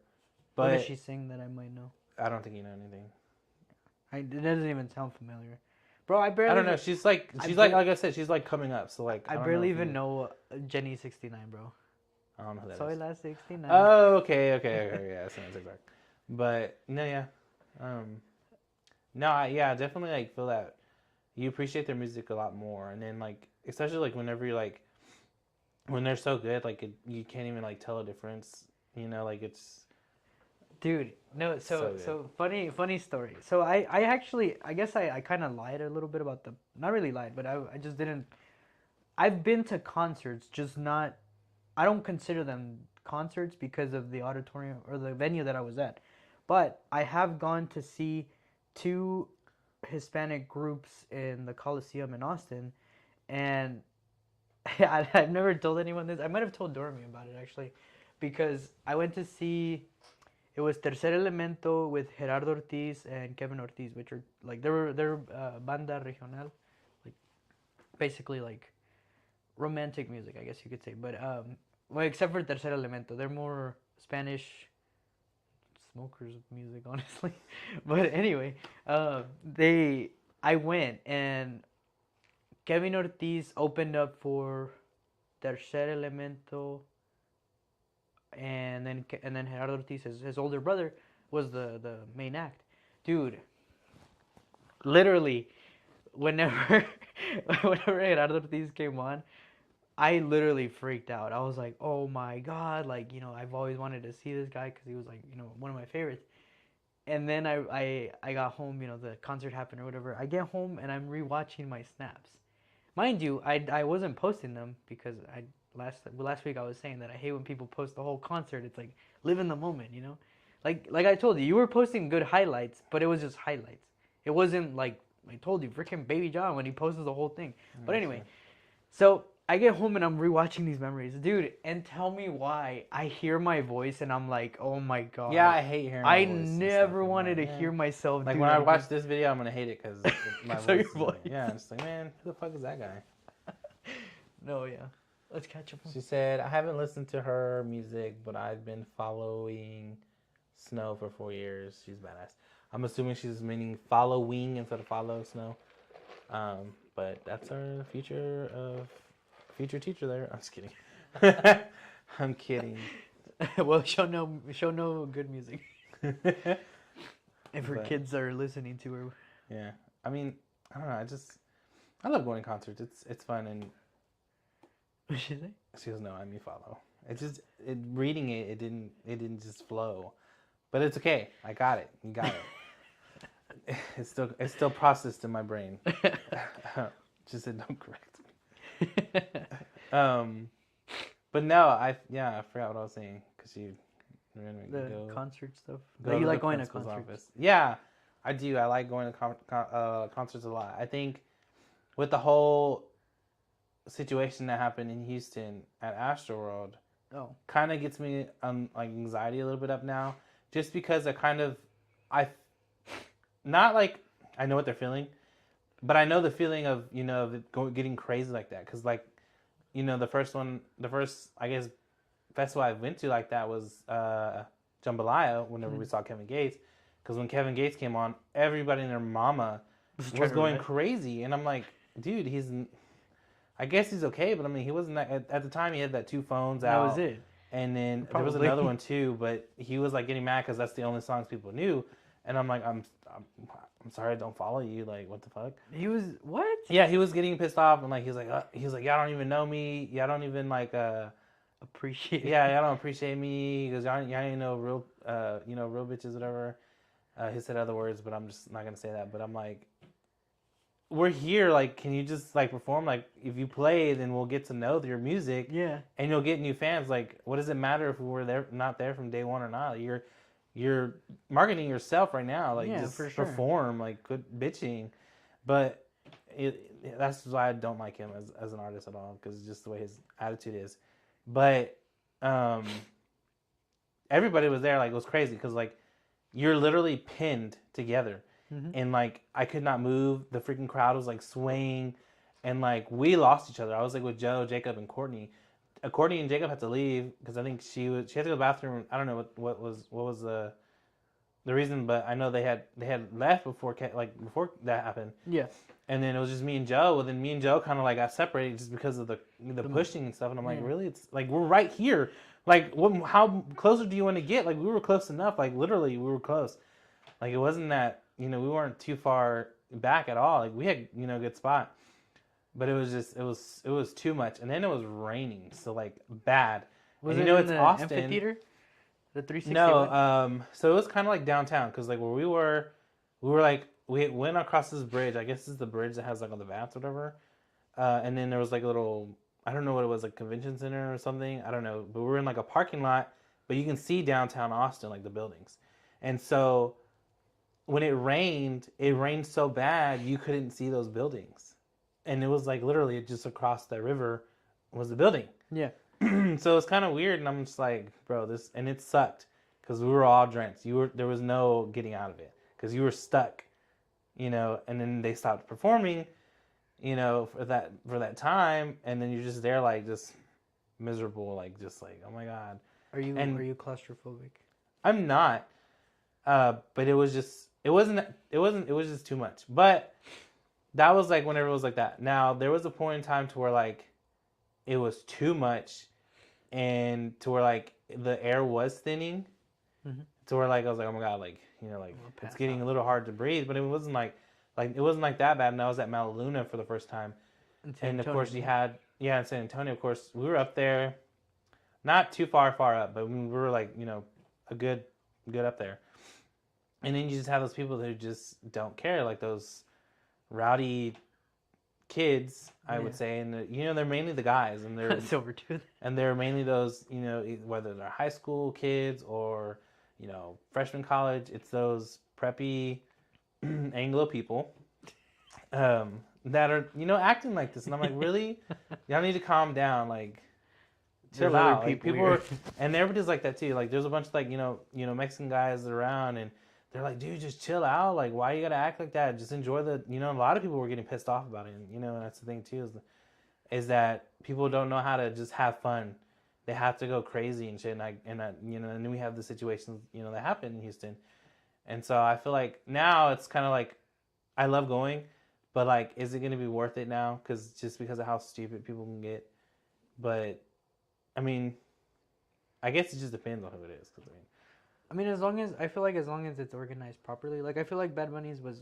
What but does she sing that I might know? I don't think you know anything. It doesn't even sound familiar, bro. I barely. I don't know. She's like like I said, she's like coming up. So like I don't barely know if even you- know Jenny 69, bro. I don't know who that Soy is. la 69. Oh, okay, yeah, that's TikTok. But no, yeah, no, I definitely like feel that you appreciate their music a lot more, and then like especially like whenever you're like when they're so good, like you can't even like tell a difference. You know, like it's Dude, no, So good. so funny story. So I actually, I guess I kind of lied a little bit about the, not really lied, but I just didn't. I've been to concerts, just not. I don't consider them concerts because of the auditorium or the venue that I was at, but I have gone to see two Hispanic groups in the Coliseum in Austin, and I've never told anyone this. I might have told Dormy about it actually, because I went to see. It was Tercer Elemento with Gerardo Ortiz and Kevin Ortiz, which are like they're banda regional, like basically like romantic music, I guess you could say. But well, except for Tercer Elemento, they're more Spanish smokers of music, honestly. But anyway, they I went and Kevin Ortiz opened up for Tercer Elemento, and then Gerardo Ortiz, his older brother, was the main act. Dude, literally, whenever whenever Gerardo Ortiz came on, I literally freaked out. I was like, oh my god, like, I've always wanted to see this guy because he was like, one of my favorites. And then I got home, the concert happened or whatever. I get home and I'm rewatching my snaps. Mind you, I wasn't posting them because last week I was saying that I hate when people post the whole concert. It's like live in the moment, Like I told you, you were posting good highlights, but it was just highlights. It wasn't like I told you, freaking Baby John when he posted the whole thing. But anyway, so I get home and I'm rewatching these memories, dude. And tell me why I hear my voice and I'm like, oh my god. Yeah, I hate hearing. I never wanted to hear myself. Like when I watch this video, I'm gonna hate it because my your voice. voice. Yeah, I'm just like, man, who the fuck is that guy? No, yeah. Let's catch up. She said, I haven't listened to her music, but I've been following Snow for 4 years. She's badass. I'm assuming she's meaning following instead of follow Snow. But that's our future teacher there. I'm just kidding. I'm kidding. Well, she'll know good music. If her kids are listening to her. Yeah. I mean, I don't know. I love going to concerts. It's fun and. What did she say? She goes, no, I mean follow. Reading it didn't just flow, but it's okay. I got it. You got it. It's still processed in my brain. Just said don't correct me. But no, I forgot what I was saying because you. The concert stuff. You like going to concerts? Office. Yeah, I do. I like going to concerts a lot. I think with the whole situation that happened in Houston at Astroworld, kind of gets me like anxiety a little bit up now, just because not like I know what they're feeling, but I know the feeling of getting crazy like that, because like the first I guess festival I went to like that was Jambalaya whenever we saw Kevin Gates, because when Kevin Gates came on, everybody and their mama was going crazy, and I'm like, dude, I guess he's okay, but I mean, he wasn't at the time. He had that 2 phones out. That was it. And then there was another one too, but he was like getting mad because that's the only songs people knew. And I'm like, I'm sorry, I don't follow you. Like, what the fuck? He was what? Yeah, he was getting pissed off, and like he was like, y'all don't even know me. Y'all don't even like appreciate. Yeah, y'all don't appreciate me because y'all ain't know real real bitches, whatever. He said other words, but I'm just not gonna say that. But I'm like, we're here, like, can you just like perform? Like, if you play, then we'll get to know your music. Yeah. And you'll get new fans. Like, what does it matter if we were not there from day one or not? You're marketing yourself right now. Like, just for sure. Perform, like, quit bitching. But that's why I don't like him as an artist at all, because it's just the way his attitude is. But everybody was there, like, it was crazy, because like you're literally pinned together. Mm-hmm. And like I could not move. The freaking crowd was like swaying, and like we lost each other. I was like with Joe, Jacob, and Courtney. Courtney and Jacob had to leave because I think she had to go to the bathroom. I don't know what was the reason, but I know they had left before that happened. Yeah. And then it was just me and Joe. Well, then me and Joe kind of like got separated just because of the pushing and stuff. And I'm like, really? It's like we're right here. Like, how closer do you want to get? Like, we were close enough. Like, literally, we were close. Like, it wasn't that. We weren't too far back at all. Like, we had, a good spot. But it was too much. And then it was raining. So, like, bad. Was and it in it's the Austin. amphitheater? The 360. No, so it was kind of like downtown because like where we were like we went across this bridge. I guess this is the bridge that has like all the vats or whatever. And then there was like a little, I don't know what it was, like convention center or something. I don't know, but we were in like a parking lot, but you can see downtown Austin, like the buildings. And so when it rained so bad you couldn't see those buildings, and it was like literally just across the river was the building. Yeah. So it's kind of weird, and I'm just like, bro, this, and it sucked because we were all drenched. There was no getting out of it because you were stuck, and then they stopped performing, for that time, and then you're just there like just miserable, like just like, oh my god. Are you claustrophobic? I'm not, but it was just too much. But that was like whenever it was like that. Now there was a point in time to where like it was too much, and to where like the air was thinning, to where like I was like, oh my god, like it's getting a little hard to breathe. But it wasn't like it wasn't like that bad. And I was at Mount Luna for the first time, and of course you had in San Antonio. Of course we were up there, not too far up, but we were like a good up there. And then you just have those people who just don't care, like those rowdy kids, I would say, and they're mainly the guys, and they're Silvertooth, and they're mainly those, whether they're high school kids or freshman college, it's those preppy Anglo people that are acting like this, and I'm like, really, y'all need to calm down, like chill out. Like, people are, and everybody's like that too. Like there's a bunch of like Mexican guys around, and they're like, dude, just chill out. Like, why you gotta act like that? Just enjoy the, a lot of people were getting pissed off about it. And, that's the thing too, is that people don't know how to just have fun. They have to go crazy and shit. And then we have the situations, that happen in Houston. And so I feel like now it's kind of like, I love going, but like, is it going to be worth it now? Just because of how stupid people can get. But I mean, I guess it just depends on who it is. As long as it's organized properly, like I feel like Bad Bunny's was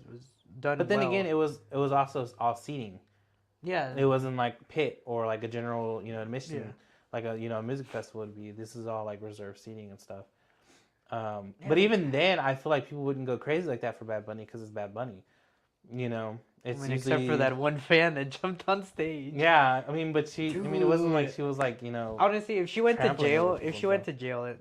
done. But then again, it was also all seating. Yeah, it wasn't like pit or like a general admission, like a music festival would be. This is all like reserved seating and stuff. But even then, I feel like people wouldn't go crazy like that for Bad Bunny because it's Bad Bunny. It's usually, except for that one fan that jumped on stage. Yeah, but she. Dude. It wasn't like she was like Honestly, if she went to jail,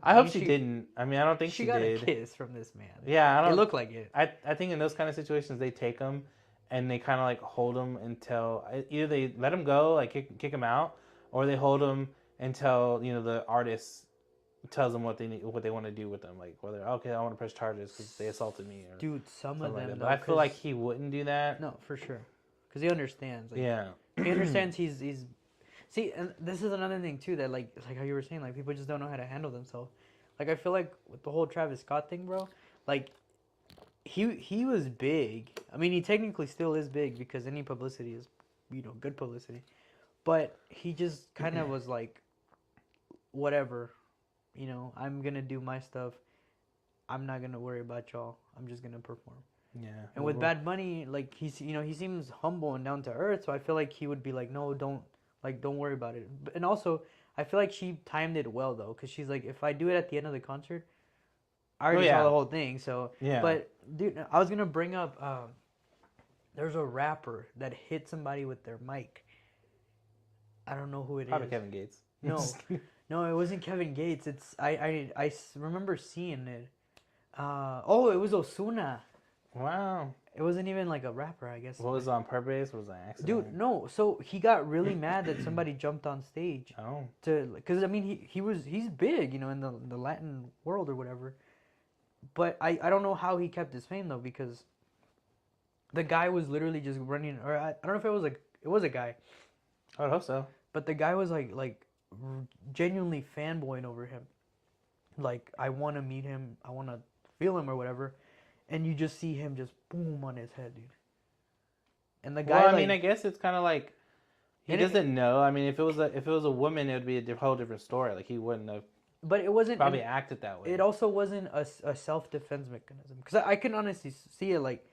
I hope she didn't. I don't think she got did. a kiss from this man. Yeah, I don't. It looked like it. I think in those kind of situations they take them, and they kind of like hold them until either they let them go, like kick them out, or they hold them until the artist tells them what they want to do with them, like whether I want to press charges because they assaulted me. Or dude, some of them. Like but I feel like he wouldn't do that. No, for sure, because he understands. Like, yeah, he understands. He's see, and this is another thing too that like how you were saying, like people just don't know how to handle themselves. Like I feel like with the whole Travis Scott thing, bro, like he was big. He technically still is big because any publicity is, good publicity. But he just kind of was like, whatever. I'm going to do my stuff. I'm not going to worry about y'all. I'm just going to perform. Yeah. And with Bad Bunny, like, he seems humble and down to earth, so I feel like he would be like, no, don't worry about it. And also, I feel like she timed it well, though, because she's like, if I do it at the end of the concert, I already saw the whole thing, so. Yeah. But, dude, I was going to bring up, there's a rapper that hit somebody with their mic. I don't know who it Probably is. Kevin Gates. No, it wasn't Kevin Gates. It's I remember seeing it. It was Ozuna. Wow. It wasn't even like a rapper, I guess. What was it, on purpose? What was that accident? Dude, no. So he got really mad that somebody jumped on stage. Oh. Because he's big, in the Latin world or whatever. But I don't know how he kept his fame though, because the guy was literally just running, or I don't know if it was a guy. I would hope so. But the guy was like genuinely fanboying over him. Like, I want to meet him, I want to feel him or whatever. And you just see him just boom on his head, dude. And the guy, I guess it's kind of like he doesn't know. If it was a woman, it would be a whole different story. Like he wouldn't have. But it wasn't probably acted that way. It also wasn't a self-defense mechanism, because I can honestly see it like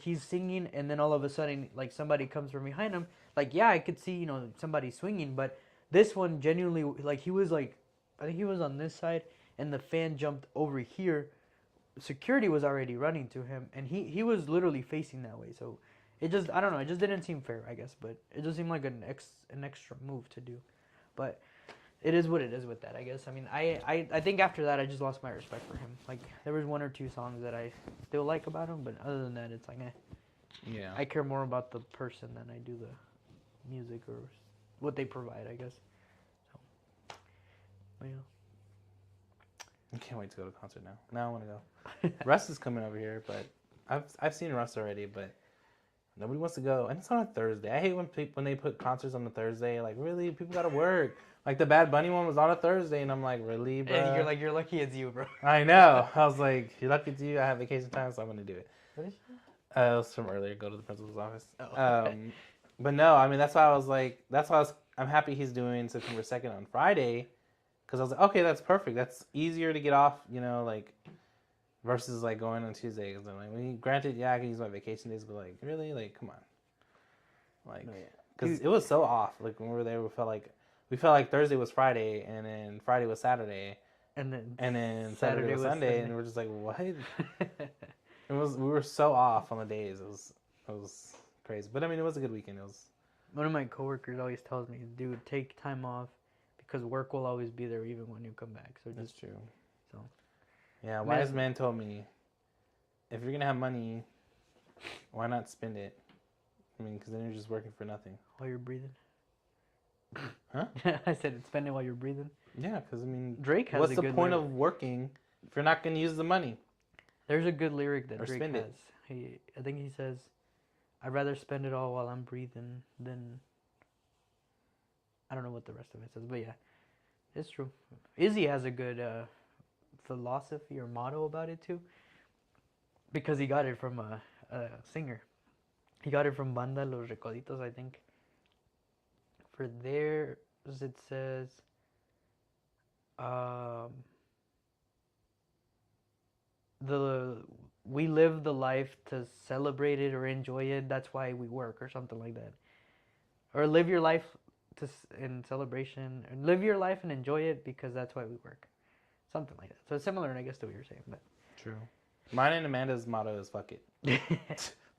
he's singing and then all of a sudden like somebody comes from behind him. Like, yeah, I could see somebody swinging, but this one genuinely, like, he was like, I think he was on this side, and the fan jumped over here, security was already running to him, and he was literally facing that way. So it just, I don't know, it just didn't seem fair, I guess, but it just seemed like an extra move to do. But it is what it is with that, I guess. I mean, I think after that, I just lost my respect for him. Like, there was 1 or 2 songs that I still like about him, but other than that, it's like, Yeah. I care more about the person than I do the music or what they provide, I guess. So, but yeah. I can't wait to go to a concert now. Now I want to go. Russ is coming over here, but I've seen Russ already, but nobody wants to go. And it's on a Thursday. I hate when they put concerts on a Thursday. Like, really? People got to work. Like, the Bad Bunny one was on a Thursday, and I'm like, really, bro? And you're like, you're lucky it's you, bro. I know. I was like, you're lucky it's you. I have vacation time, so I'm going to do it. What is It was from earlier. Go to the principal's office. Oh. But no, I mean, that's why I was like, I'm happy he's doing September 2nd on Friday. Because I was like, okay, that's perfect. That's easier to get off, like, versus, like, going on Tuesday. Because I'm like, granted, yeah, I can use my vacation days, but, like, really? Like, come on. Like, because it was so off. Like, when we were there, we felt like Thursday was Friday, and then Friday was Saturday, and then Saturday was Sunday, and we're just like, what? We were so off on the days. It was crazy. But, I mean, it was a good weekend. It was. One of my coworkers always tells me, dude, take time off. Because work will always be there even when you come back. So that's true. So, yeah, wise man told me, if you're gonna have money, why not spend it? I mean, because then you're just working for nothing. While you're breathing. Huh? I said spend it while you're breathing. Yeah, because I mean, Drake has. What's the point of working if you're not gonna use the money? There's a good lyric that or Drake spend has. It. I think he says, "I'd rather spend it all while I'm breathing than." I don't know what the rest of it says, but yeah, it's true. Izzy has a good philosophy or motto about it too, because he got it from a singer. He got it from Banda Los Recoditos, I think. For theirs, it says, we live the life to celebrate it or enjoy it. That's why we work, or something like that. Or live your life in celebration, and live your life and enjoy it because that's why we work, something like that. So it's similar, I guess, to what you're saying. But true. Mine and Amanda's motto is "fuck it."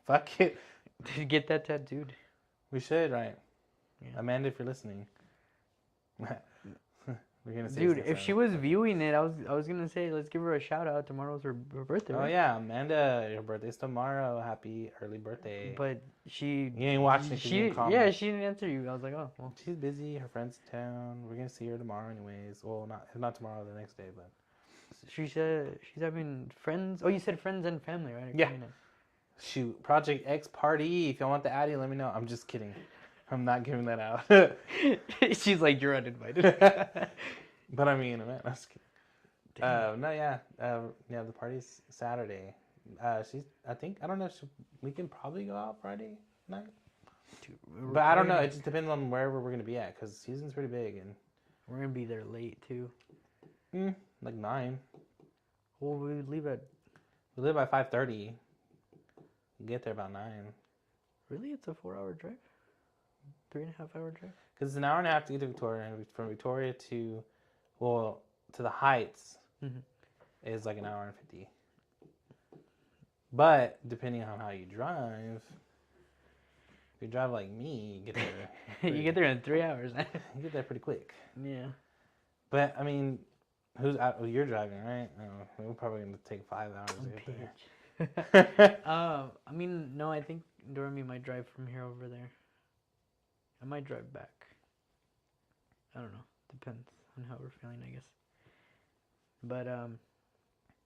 Fuck it. Did you get that tattooed? We should, right? Yeah. Amanda, if you're listening, we're gonna say. Dude, if she was viewing it, I was gonna say let's give her a shout out. Tomorrow's her birthday. Oh right? yeah, Amanda, your birthday's tomorrow. Happy early birthday. But you ain't watching. She didn't answer you. I was like, oh well. She's busy. Her friend's in town. We're gonna see her tomorrow, anyways. Well, not tomorrow, the next day, but. She said she's having friends. Oh, you said friends and family, right? Yeah. Shoot, Project X party. If y'all want the Addy, let me know. I'm just kidding. I'm not giving that out. She's like, you're uninvited. But I mean, man, that's kidding. No, yeah, yeah. The party's Saturday. I don't know. We can probably go out Friday night. But I don't know. It just depends on wherever we're gonna be at, because season's pretty big, and we're gonna be there late too. Like 9. Well, we leave by 5:30. Get there about 9. Really, it's a 4-hour drive. 3.5-hour drive. Because it's an hour and a half to get to Victoria, and from Victoria to the Heights is like an hour and 50. But depending on how you drive, if you drive like me, you get there. You get there in 3 hours. You get there pretty quick. Yeah. But I mean, you're driving, right? Oh, we're probably gonna take 5 hours to get there. I mean, no. I think Dormy might drive from here over there. I might drive back. I don't know. Depends on how we're feeling, I guess. But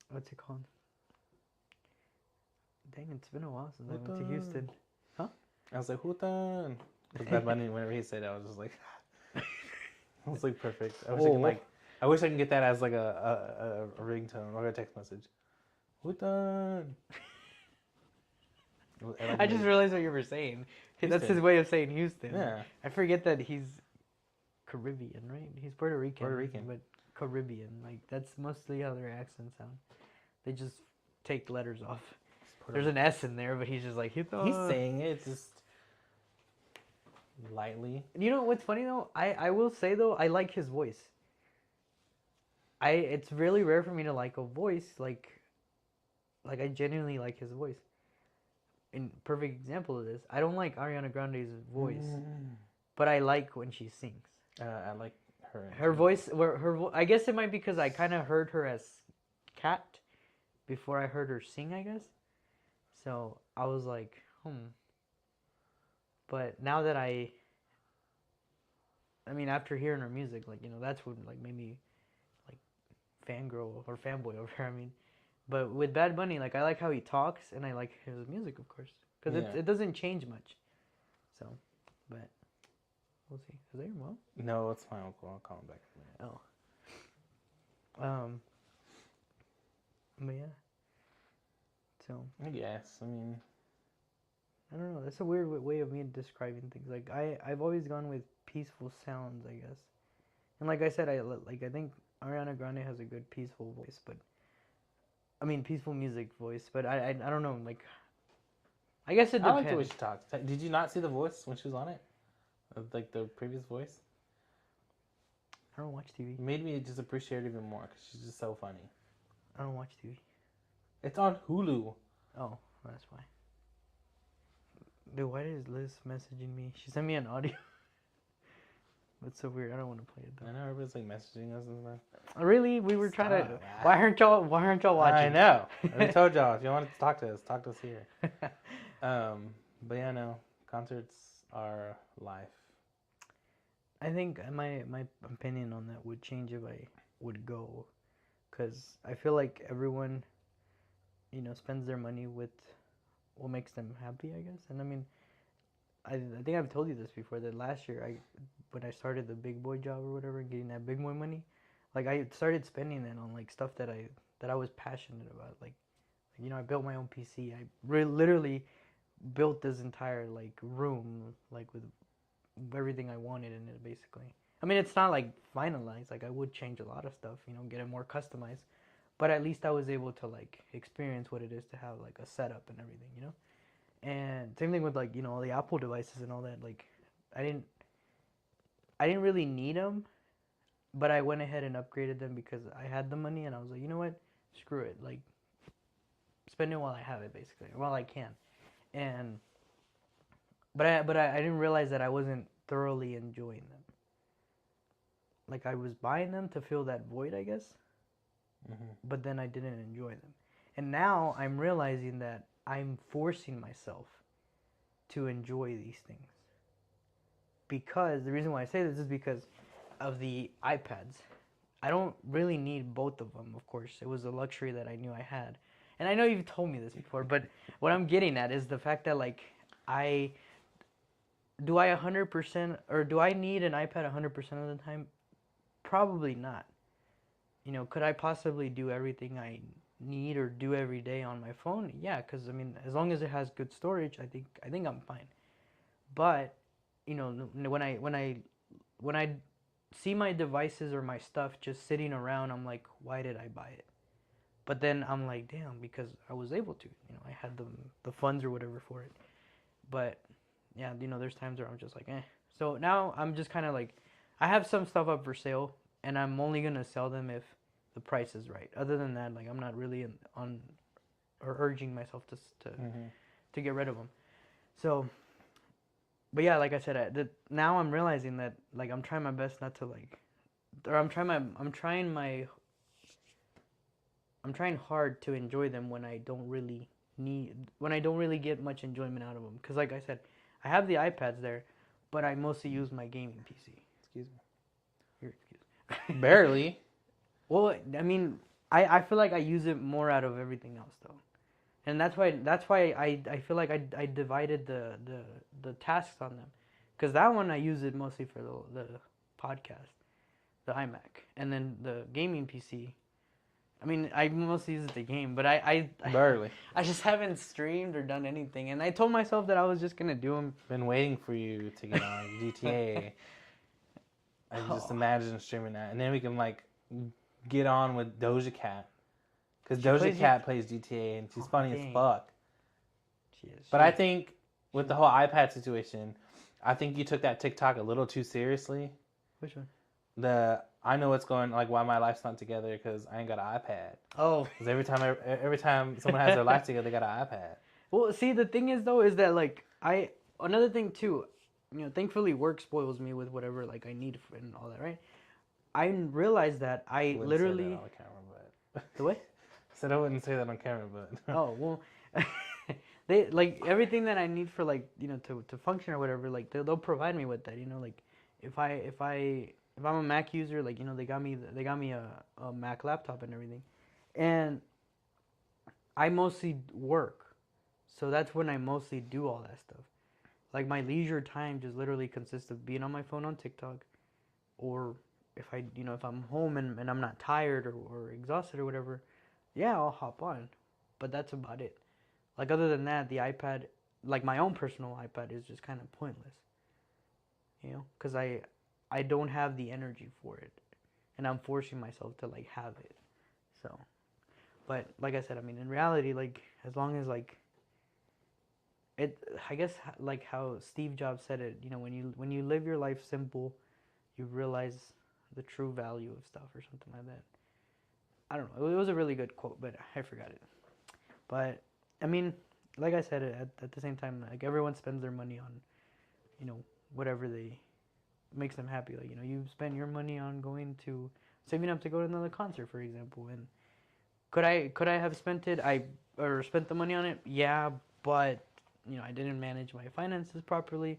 what's it called? Dang, it's been a while since I went to Houston. Huh? I was like, Hutan. Because Bad Bunny, whenever he said it, I was just like, it was like perfect. I wish I can get that as like a ringtone or a text message. Hutan. I just realized what you were saying. Houston. That's his way of saying Houston. Yeah. I forget that he's Caribbean, right? He's Puerto Rican. But Caribbean. Like, that's mostly how their accents sound. They just take letters off. There's an S in there, but he's just like, he's saying it just lightly. You know what's funny, though? I will say, though, I like his voice. it's really rare for me to like a voice like I genuinely like his voice. In perfect example of this, I don't like Ariana Grande's voice, but I like when she sings. I like her. Her voice, I guess it might be because I kind of heard her as Cat before I heard her sing, I guess. So I was like, But now that I mean, after hearing her music, like, that's what like made me like fangirl or fanboy over her. I mean, but with Bad Bunny, like I like how he talks and I like his music, of course, because it doesn't change much. So, but we'll see. Is that your mom? No, it's my uncle. I'll call him back in a minute. Oh. But yeah. So. I guess. I mean, I don't know. That's a weird way of me describing things. Like I've always gone with peaceful sounds, I guess. And like I said, I think Ariana Grande has a good peaceful voice, but I mean peaceful music voice. But I don't know. Like I guess it depends. I like the way she talks. Did you not see The Voice when she was on it? Like the previous voice? I don't watch TV. It made me just appreciate her even more because she's just so funny. I don't watch TV. It's on Hulu. Oh, that's why. Dude, why is Liz messaging me? She sent me an audio. That's so weird. I don't want to play it though. I know everybody's like messaging us and stuff. Really? We were trying to. Why aren't y'all watching? I know. I told y'all if you want to talk to us here. But yeah, no. Concerts are life. I think my opinion on that would change if I would go, because I feel like everyone, spends their money with what makes them happy, I guess. And I mean, I think I've told you this before, that last year when I started the big boy job or whatever, getting that big boy money, like I started spending it on like stuff that I was passionate about. Like I built my own PC. I literally built this entire like room like with everything I wanted in it, basically. I mean, it's not like finalized. Like I would change a lot of stuff, get it more customized. But at least I was able to like experience what it is to have like a setup and everything, And same thing with like all the Apple devices and all that. Like I didn't really need them, but I went ahead and upgraded them because I had the money and I was like, you know what, screw it, like spend it while I have it, basically, while I can. And but I didn't realize that I wasn't thoroughly enjoying them. Like I was buying them to fill that void, I guess. But then I didn't enjoy them. And now I'm realizing that I'm forcing myself to enjoy these things. Because the reason why I say this is because of the iPads. I don't really need both of them, of course. It was a luxury that I knew I had. And I know you've told me this before, but what I'm getting at is the fact that like do I 100% or do I need an iPad 100% of the time? Probably not. Could I possibly do everything I need or do every day on my phone? Yeah, because I mean, as long as it has good storage, I think I'm fine. But when I see my devices or my stuff just sitting around, I'm like, why did I buy it? But then I'm like, damn, because I was able to. I had the funds or whatever for it. But yeah, there's times where I'm just like, eh. So now I'm just kind of like, I have some stuff up for sale, and I'm only gonna sell them if the price is right. Other than that, like I'm not really urging myself to get rid of them. So, but yeah, like I said, now I'm realizing that like I'm trying my best not to like, or I'm trying hard to enjoy them when I don't really get much enjoyment out of them. Because like I said, I have the iPads there, but I mostly use my gaming PC. Excuse me. You're excused. Barely. Well, I mean, I feel like I use it more out of everything else though, and that's why I feel like I divided the tasks on them, because that one I use it mostly for the podcast, the iMac, and then the gaming PC. I mean, I mostly use it to game, but barely. I just haven't streamed or done anything, and I told myself that I was just gonna do them. Been waiting for you to get on GTA. I can just imagine streaming that, and then we can like get on with Doja Cat, because Doja Cat plays GTA and she's funny as fuck. She is. But I think with the whole iPad situation, I think you took that TikTok a little too seriously. Which one? I know what's going like why my life's not together because I ain't got an iPad. Oh. Because every time someone has their life together, they got an iPad. Well, see, the thing is though, is that like another thing too, thankfully work spoils me with whatever like I need and all that, right? I realized that I Wouldn't literally say that on camera, but the way. said I wouldn't say that on camera, but Oh well, they like everything that I need for like to function or whatever. Like they'll provide me with that. Like if I'm a Mac user, like they got me a Mac laptop and everything, and I mostly work, so that's when I mostly do all that stuff. Like my leisure time just literally consists of being on my phone on TikTok, or if if I'm home and I'm not tired or exhausted or whatever, yeah, I'll hop on. But that's about it. Like other than that, the iPad, like my own personal iPad, is just kind of pointless. Because I don't have the energy for it, and I'm forcing myself to like have it. So, but like I said, I mean, in reality, like as long as like it, I guess like how Steve Jobs said it, when you live your life simple, you realize the true value of stuff or something like that. I don't know. It was a really good quote, but I forgot it. But I mean, like I said, at the same time, like everyone spends their money on, whatever they makes them happy. Like you spend your money on saving up to go to another concert, for example. And could I have spent the money on it? Yeah, but I didn't manage my finances properly,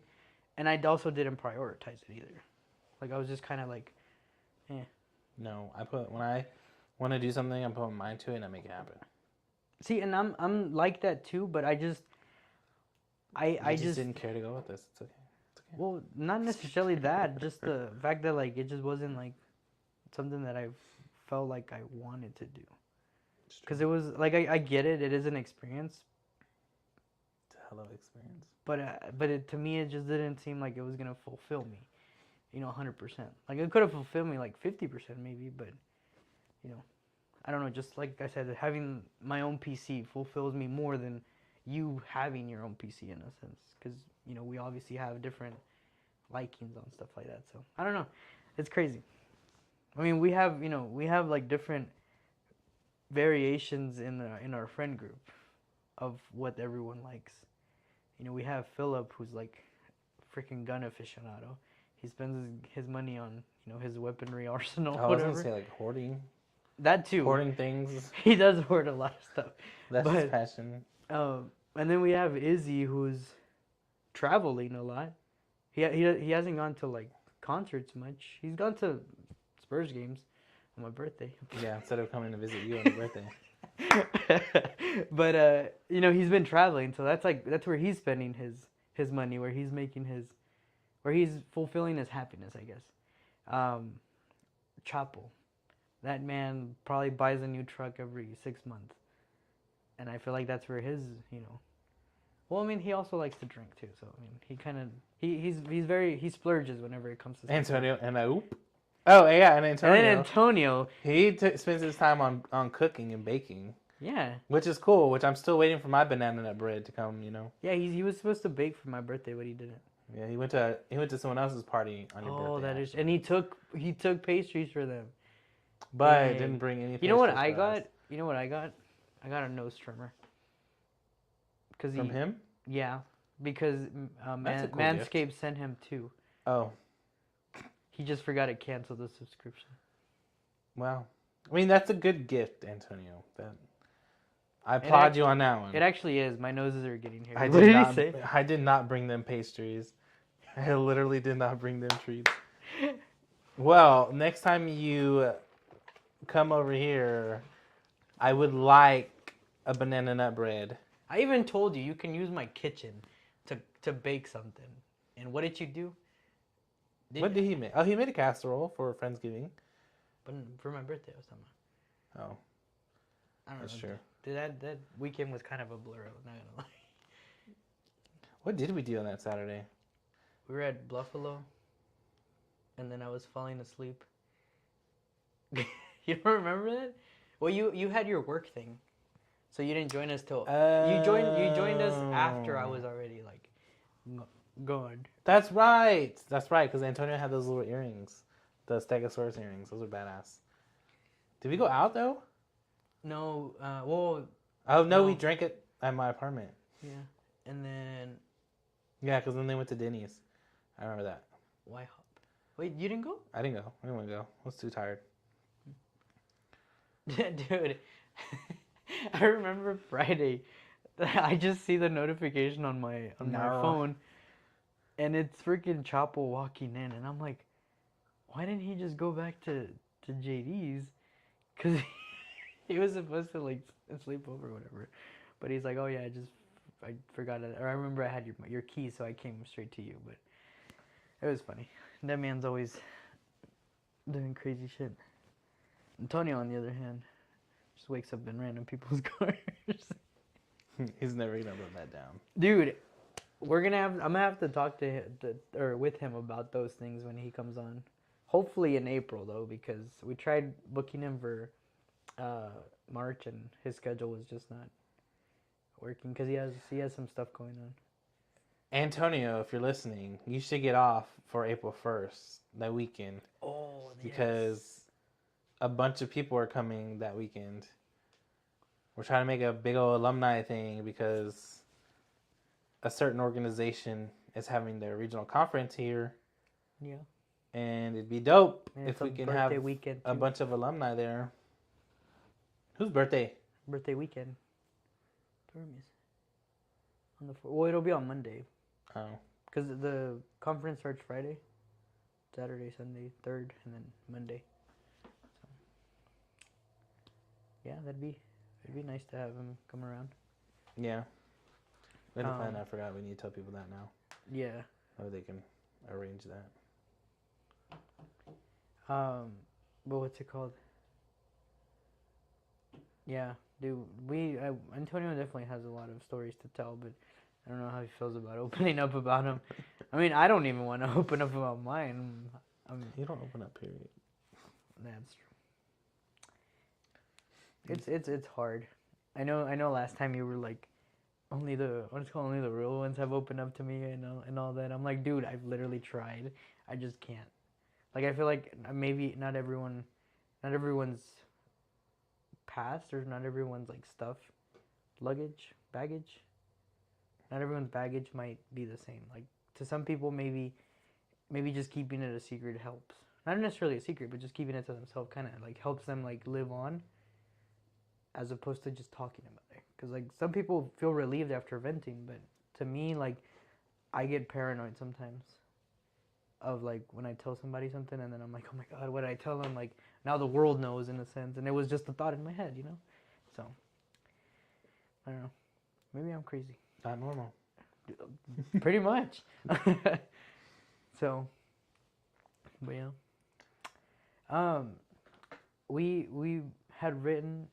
and I also didn't prioritize it either. Like I was just kind of like, eh. No, when I want to do something, I put my mind to it and I make it happen. See, and I'm like that too, but I just didn't care to go with this. It's okay. Well, not necessarily that, just the fact that like it just wasn't like something that I felt like I wanted to do. Because it was like I get it, it is an experience. It's a hell of an experience. But to me, it just didn't seem like it was gonna fulfill me, 100%. Like it could have fulfilled me like 50% maybe, but I don't know. Just like I said, having my own PC fulfills me more than you having your own PC in a sense, because we obviously have different likings on stuff like that. So I don't know. It's crazy. I mean, we have like different variations in our friend group of what everyone likes. We have Philip, who's like freaking gun aficionado. He spends his money on his weaponry arsenal. I was gonna say like hoarding. That too. Hoarding things. He does hoard a lot of stuff. That's his passion. And then we have Izzy, who's traveling a lot. He hasn't gone to like concerts much. He's gone to Spurs games on my birthday. Yeah, instead of coming to visit you on your birthday. But he's been traveling, so that's where he's spending his money, where he's fulfilling his happiness, I guess. Chapo. That man probably buys a new truck every 6 months. And I feel like that's where his, Well, I mean, he also likes to drink too, so I mean, he kind of he splurges whenever it comes to Antonio and Oh yeah, and Antonio. And then Antonio, he spends his time on cooking and baking. Yeah. Which is cool. Which I'm still waiting for my banana nut bread to come. Yeah, he was supposed to bake for my birthday, but he didn't. Yeah, he went to someone else's party on your birthday. Oh, that is, and he took pastries for them. But didn't bring anything. You know what I got? I got a nose trimmer. From him? Yeah, because Manscaped sent him 2. Oh. He just forgot to cancel the subscription. Wow. I mean, that's a good gift, Antonio. I applaud you on that one. It actually is. My noses are getting hairy. What did he say? I did not bring them pastries. I literally did not bring them treats. Well, next time you come over here, I would like a banana nut bread. I even told you can use my kitchen to bake something. And what did you do? What did he make? Oh, he made a casserole for Friendsgiving. But for my birthday, I was talking about. Oh. I don't know. That's true. That weekend was kind of a blur. I'm not gonna lie. What did we do on that Saturday? We were at Buffalo, and then I was falling asleep. You don't remember that? Well, you had your work thing, so you didn't join us till you joined us after I was already gone. That's right. Because Antonio had those little earrings The Stegosaurus earrings. Those are badass. Did we go out though? No, well, Oh no, No. we drank it at my apartment. yeah, and then Yeah, because then they went to Denny's. I remember that. why hop? Wait, you didn't go? I didn't go. I didn't want to go. I was too tired. Dude, I remember Friday. I just see the notification on my No. phone, and it's freaking Chapo walking in, and I'm like, why didn't he just go back to JD's? Cause he was supposed to like sleep over or whatever, but he's like, oh yeah, I forgot it, or I remember I had your key, so I came straight to you. But it was funny. That man's always doing crazy shit. Antonio, on the other hand, just wakes up in random people's cars. He's never gonna live that down. Dude, I'm gonna have to talk to him or with him about those things when he comes on. Hopefully in April though, because we tried booking him for March and his schedule was just not working because he has some stuff going on. Antonio, if you're listening, you should get off for April 1st, that weekend. Oh, Because a bunch of people are coming that weekend. We're trying to make a big old alumni thing because a certain organization is having their regional conference here. Yeah. And it'd be dope And if it's we a can birthday have weekend a too. bunch of alumni there. Whose birthday? Birthday weekend. Jeremy's. On the well, it'll be on Monday Oh. because the conference starts Friday, Saturday, Sunday, 3rd, and then Monday. So, yeah, it'd be nice to have him come around. Yeah. We had to find Um, out. I forgot we need to tell people that now. Yeah. Or they can arrange that. But what's it called? Yeah, dude. Antonio definitely has a lot of stories to tell, but I don't know how he feels about opening up about them. I mean, I don't even want to open up about mine. You don't open up, period. That's true. It's hard. I know. Last time you were like, only the real ones have opened up to me and all that. I'm like, dude, I've literally tried. I just can't. Like, I feel like maybe not everyone's past or not everyone's like stuff, baggage. Not everyone's baggage might be the same. Like to some people, maybe just keeping it a secret helps. Not necessarily a secret, but just keeping it to themselves kind of like helps them like live on, as opposed to just talking about it. Because like some people feel relieved after venting, but to me, like I get paranoid sometimes. Of like when I tell somebody something and then I'm like, oh my god, what did I tell them? Like now the world knows in a sense, and it was just a thought in my head, you know. So I don't know. Maybe I'm crazy. Not normal. Pretty much. So, but yeah. We had written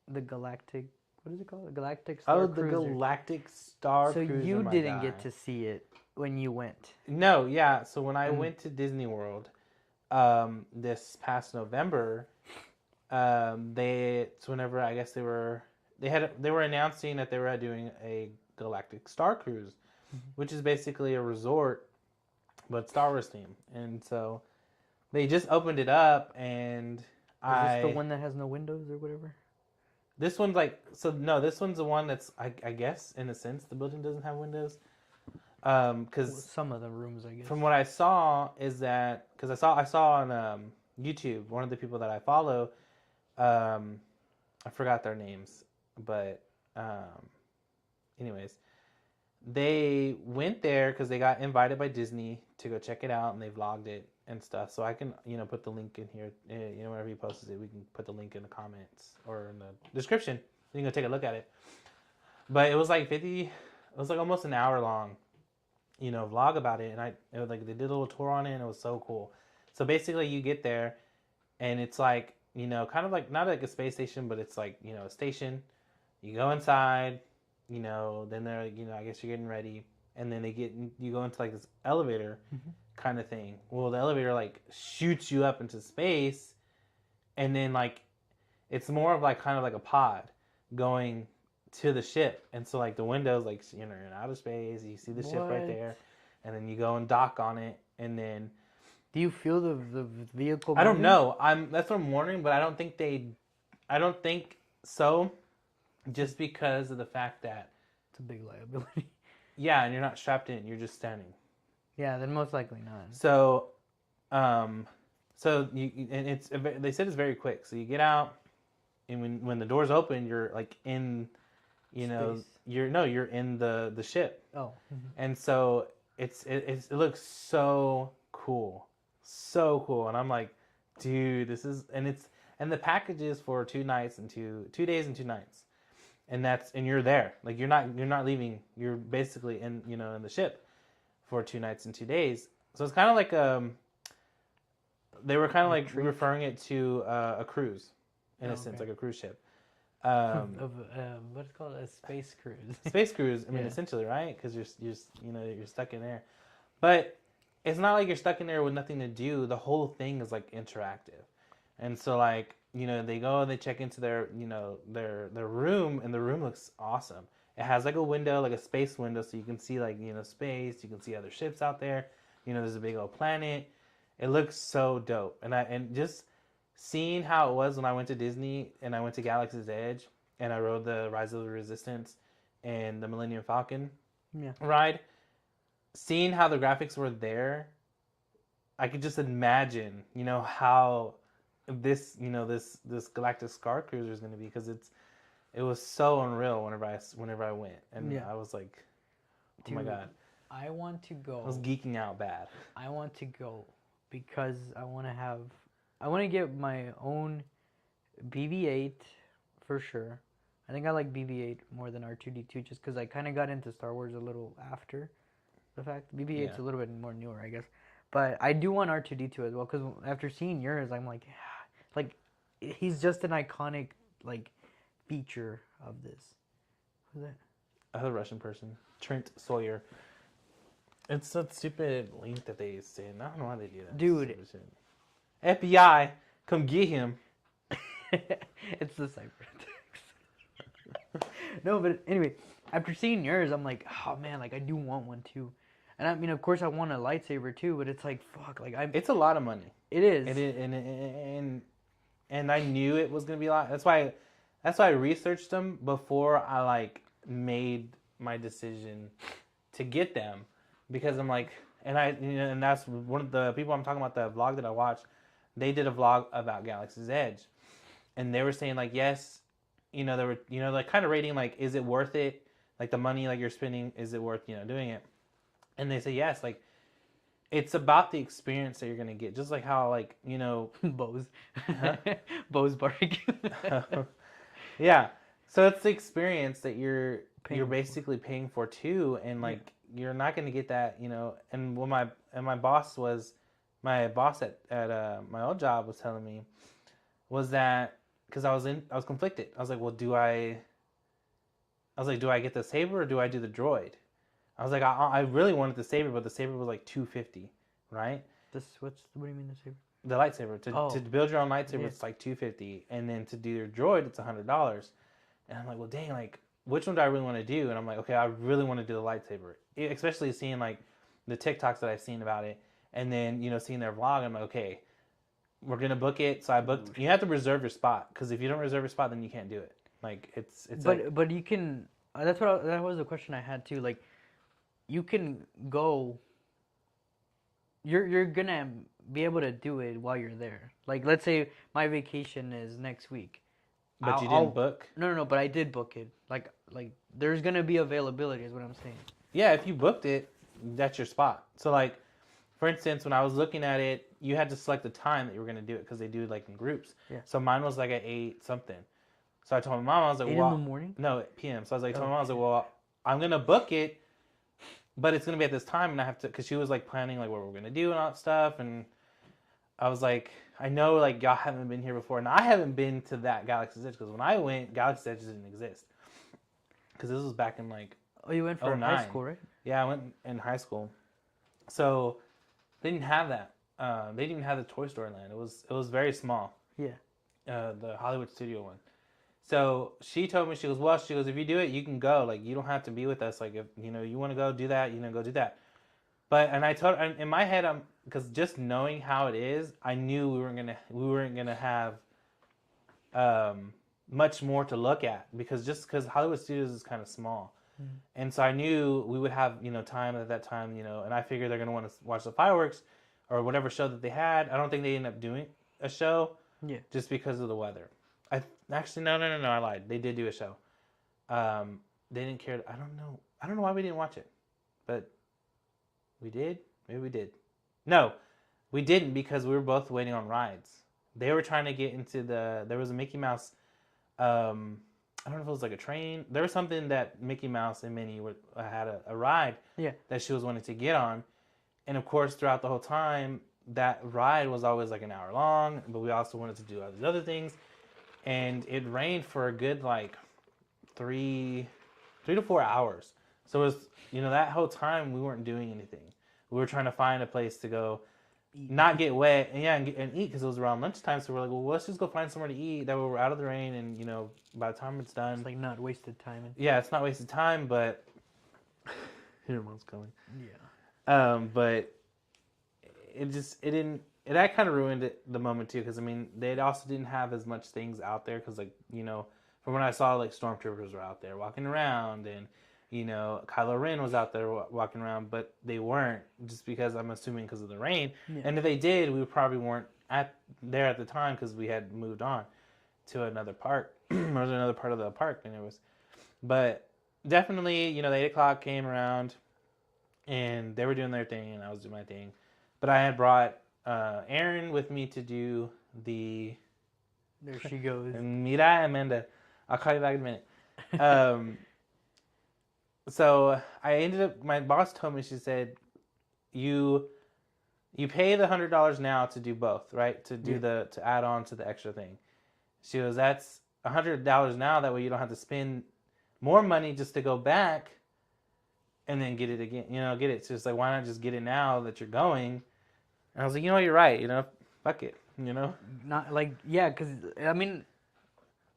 the Galactic. What is it called? The Galactic Star the Cruiser. Galactic Star So Cruiser, you my didn't guy. get to see it when you went. No, yeah. So when I went to Disney World, this past November, whenever I guess they were announcing that they were doing a Galactic Star Cruise, which is basically a resort, but Star Wars theme. And so they just opened it up, and Is this the one that has no windows or whatever? This one's this one's the one that's I guess in a sense the building doesn't have windows. Because Some of the rooms, I guess. from what I saw is that because I saw on YouTube one of the people that I follow, I forgot their names, but anyways, they went there because they got invited by Disney to go check it out, and they vlogged it and stuff. So I can put the link in here. Whenever he posts it, we can put the link in the comments or in the description. You can go take a look at it. But it was like almost an hour long. Vlog about it, and it was like they did a little tour on it, and it was so cool. So basically, you get there, and it's like kind of like not like a space station, but it's like a station. You go inside, then they're I guess you're getting ready, and then you go into like this elevator kind of thing. Well, the elevator like shoots you up into space, and then like it's more of like kind of like a pod going to the ship, and so like the windows, like you're in outer space, you see the ship right there, and then you go and dock on it, and then Do you feel the vehicle? I don't moving? know. That's what I'm wondering, but I don't think so. Just because of the fact that It's a big liability. yeah, and you're not strapped in, you're just standing. Yeah, then most likely not. So, and they said it's very quick. So you get out, and when the doors open, you're like in, Space. you're in the ship, Oh. and so it looks so cool, and I'm like, dude, this is and the package is for 2 nights and 2 days and 2 nights, and you're there, like you're not leaving, you're basically in the ship for 2 nights and 2 days. So it's kind of like they were kind of like Retreat. referring it to a cruise, in a sense, okay. like a cruise ship. Of what's it called, a space cruise. Space cruise. I mean, Yeah. essentially, right? Because you're stuck in there, but it's not like you're stuck in there with nothing to do. The whole thing is like interactive, and so like they go and they check into their their room, and the room looks awesome. It has like a window, like a space window, so you can see like space. You can see other ships out there. There's a big old planet. It looks so dope, and just seeing how it was when I went to Disney and I went to Galaxy's Edge and I rode the Rise of the Resistance and the Millennium Falcon Yeah. ride, seeing how the graphics were there, I could just imagine, how this Galactic Star Cruiser is going to be, because it was so unreal whenever I went, and Yeah. I was like, oh Dude, my god, I want to go. I was geeking out bad. I want to go because I want to get my own BB-8 for sure. I think I like BB-8 more than R2-D2 just because I kind of got into Star Wars a little after the fact. BB-8's Yeah. a little bit more newer, I guess. But I do want R2-D2 as well because after seeing yours, I'm like, yeah, like he's just an iconic like feature of this. Who's that? A Russian person, Trent Sawyer. It's that stupid link that they send. I don't know why they do that. Dude. FBI, come get him. It's the ciphertext. No, but anyway, after seeing yours, I'm like, oh man, like I do want one too. And I mean, of course, I want a lightsaber too, but it's like, fuck, like It's a lot of money. It is. And I knew it was gonna be a lot. That's why I researched them before I like made my decision to get them, because I'm like, and that's one of the people I'm talking about, the vlog that I watched. They did a vlog about Galaxy's Edge, and they were saying like, yes, they were like kind of rating like, is it worth it? Like the money like you're spending, is it worth doing it? And they say yes, like it's about the experience that you're gonna get, just like how like Bose. Huh? Bose barbecue. Yeah. So it's the experience that you're Paying for. basically paying for too, and like you're not gonna get that, And when my boss at my old job was telling me was that, because I was conflicted. I was like, well, do I get the saber or do I do the droid? I was like, I really wanted the saber, but the saber was like $250, right? What do you mean the saber? The lightsaber to build your own lightsaber, it's like $250, and then to do your droid, it's $100. And I'm like, well, dang, like which one do I really want to do? And I'm like, okay, I really want to do the lightsaber, especially seeing like the TikToks that I've seen about it, and then seeing their vlog. I'm like, okay, we're gonna book it. So I booked. You have to reserve your spot, because if you don't reserve your spot, then you can't do it. Like it's. But you can. That was the question I had too. Like, you can go. You're gonna be able to do it while you're there. Like, let's say my vacation is next week. But you didn't book? No. But I did book it. Like there's gonna be availability, is what I'm saying. Yeah, if you booked it, that's your spot. So like, for instance, when I was looking at it, you had to select the time that you were gonna do it, because they do like in groups. Yeah. So mine was like at 8 something. So I told my mom, I was like, 8 well, in the morning? No, PM. So I was like, told my mom, I was like, well, I'm gonna book it, but it's gonna be at this time, and I have to, because she was like planning like what we're gonna do and all that stuff, and I was like, I know like y'all haven't been here before, and I haven't been to that Galaxy's Edge, because when I went, Galaxy's Edge didn't exist, because this was back in like. Oh, you went for high school, right? Yeah, I went in high school, so they didn't have that. They didn't even have the Toy Story Land. It was very small. Yeah. The Hollywood Studio one. So she told me, she goes, if you do it, you can go. Like, you don't have to be with us. Like, if you want to go do that, go do that. But and I told and in my head, because just knowing how it is, I knew we weren't gonna have much more to look at because Hollywood Studios is kind of small, and so I knew we would have time at that time, and I figured they're gonna want to watch the fireworks or whatever show that they had. I don't think they ended up doing a show, just because of the weather. I actually no, I lied. They did do a show. They didn't care. I don't know why we didn't watch it, but we did. Maybe we did. No, we didn't because we were both waiting on rides. They were trying to get into there was a Mickey Mouse. I don't know if it was like a train. There was something that Mickey Mouse and Minnie had a ride that she was wanting to get on, and of course throughout the whole time that ride was always like an hour long. But we also wanted to do all these other things, and it rained for a good like 3 to 4 hours. So it was that whole time we weren't doing anything. We were trying to find a place to go, not get wet, and eat because it was around lunchtime. So we're like, well, let's just go find somewhere to eat. That way we're out of the rain, and by the time it's done, it's like not wasted time. Yeah, it's not wasted time, but your mom's coming. Yeah. But that kind of ruined the moment too, because they also didn't have as much things out there because from when I saw like stormtroopers were out there walking around and. Kylo Ren was out there walking around, but they weren't, just because I'm assuming because of the rain. Yeah. And if they did, we probably weren't there at the time because we had moved on to another park. Or another part of the park, and but definitely, the 8 o'clock came around, and they were doing their thing, and I was doing my thing. But I had brought Aaron with me to do the. There she goes. Mira, Amanda. I'll call you back in a minute. So I ended up. My boss told me. She said, "You pay the $100 now to do both, right? To do to add on to the extra thing." She goes, "That's $100 now. That way you don't have to spend more money just to go back, and then get it again. Get it. So it's like, why not just get it now that you're going?" And I was like, you're right. Fuck it. Not like because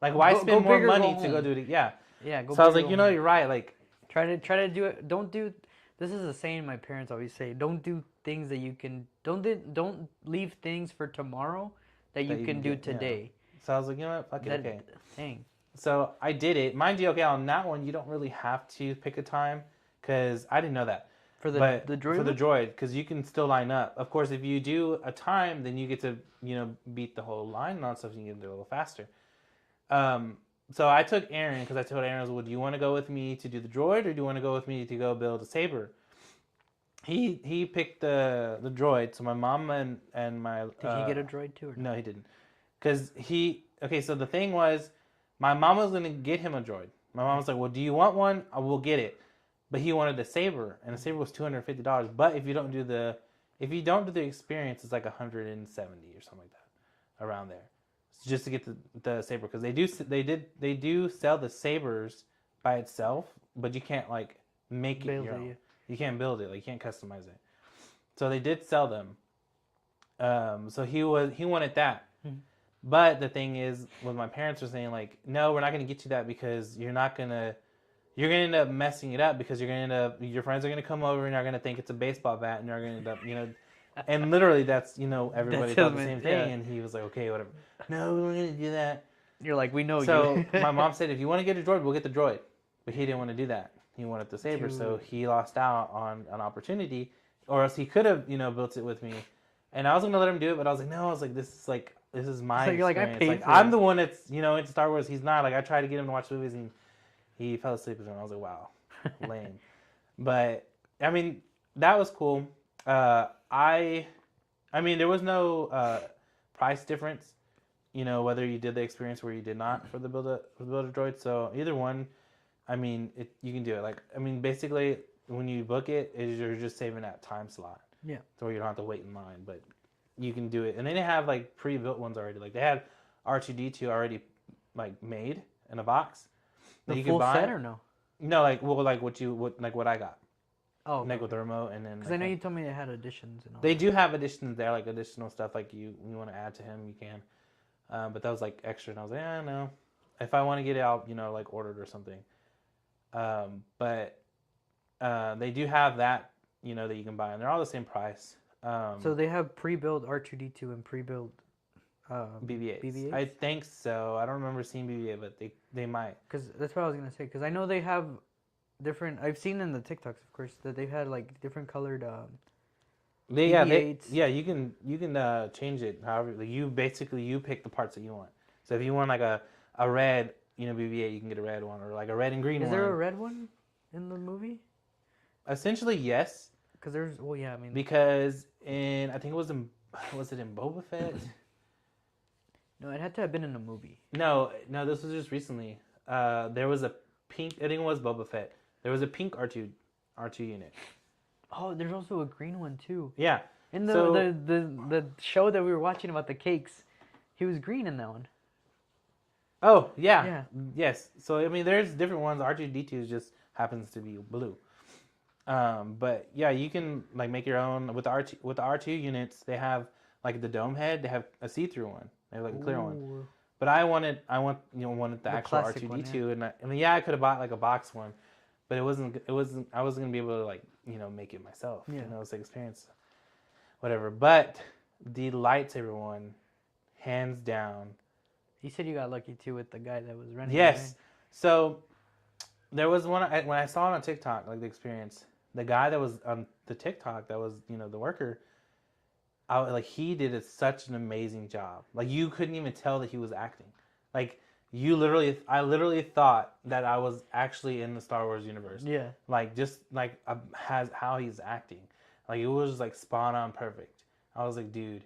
like why spend more money to go do it? Yeah. Yeah. So I was like, you're right. Like. Try to do it. Don't do. This is a saying my parents always say. Don't do things that you can. Don't leave things for tomorrow that you can do today. Yeah. So I was like, what? Fuck it. Okay. Dang. So I did it. Mind you, okay, on that one you don't really have to pick a time because I didn't know that. For the droid. For the droid, because you can still line up. Of course, if you do a time, then you get to beat the whole line and all stuff. So you can do it a little faster. So I took Aaron because I told Aaron, well, do you want to go with me to do the droid or do you want to go with me to go build a saber? He picked the droid. So my mom and my... Did he get a droid too? Or no, he didn't. Because so the thing was, my mom was going to get him a droid. My mom was like, well, do you want one? I will get it. But he wanted a saber, and the saber was $250. But if you don't do the experience, it's like $170 or something like that, around there. Just to get the saber, because they do sell the sabers by itself, but you can't like make it your own. You can't build it, like you can't customize it. So they did sell them. So he wanted that. Mm-hmm. But the thing is, what my parents were saying, like, no, we're not gonna get you that because you're gonna end up messing it up because your friends are gonna come over and are gonna think it's a baseball bat and you're gonna end up and literally that's everybody thought the same thing, and he was like, okay, whatever. No, we weren't gonna do that. You're like, we know you. So my mom said, if you want to get a droid, we'll get the droid. But he didn't want to do that. He wanted the saber, so he lost out on an opportunity, or else he could have built it with me. And I was gonna let him do it, but I was like, no. I was like, this is my so you're experience. Like, I paid for I'm the one that's into Star Wars. He's not. Like, I tried to get him to watch movies and he fell asleep with him. I was like, wow, lame. But that was cool. There was no price difference, whether you did the experience or you did not for the build a droid. So either one, you can do it. Like, basically, when you book it, you're just saving that time slot. Yeah. So you don't have to wait in line, but you can do it. And then they have like pre-built ones already. Like they had R2-D2 already like made in a box that you could buy. Set or no? No, like what I got. Oh, okay. Like with the remote, and then because I know you told me they had additions and all. They do have additions there, like additional stuff. Like you want to add to him, you can. But that was like extra, and I was like, no. If I want to get it, I'll like order it or something. But they do have that that you can buy, and they're all the same price. So they have pre-built R2D2 and pre-built BB-8s. BB-8s? I think so. I don't remember seeing BB-8, but they might. Because that's what I was gonna say. Because I know they have different. I've seen in the TikToks, of course, that they've had like different colored. BB-8s. You can change it however. Like, you pick the parts that you want. So if you want like a red, BB-8, you can get a red one, or like a red and green one. Is there a red one in the movie? Essentially, yes. Because there's, well, yeah, I mean, Because I think was it in Boba Fett? no, it had to have been in a movie. No, this was just recently. There was a pink. I think it was Boba Fett. There was a pink R2 unit. Oh, there's also a green one too. Yeah. In So- the show that we were watching about the cakes, he was green in that one. Oh yeah. Yeah. Yes. So I mean, there's different ones. R2D2 just happens to be blue. But yeah, you can like make your own with the R2 units. They have like the dome head. They have a see-through one. They have like a clear one. Ooh. But I wanted the actual classic R2D2, one, and I could have bought like a box one, but I wasn't gonna be able to like make it myself. Yeah. It's like experience, whatever. But the lightsaber one, hands down. You said you got lucky too with the guy that was running. Yes. So there was one when I saw it on TikTok, like the experience. The guy that was on the TikTok that was the worker. He did such an amazing job. Like you couldn't even tell that he was acting. Like I literally thought that I was actually in the Star Wars universe. Yeah. Like just like has how he's acting. Like it was like spot on perfect. I was like, dude.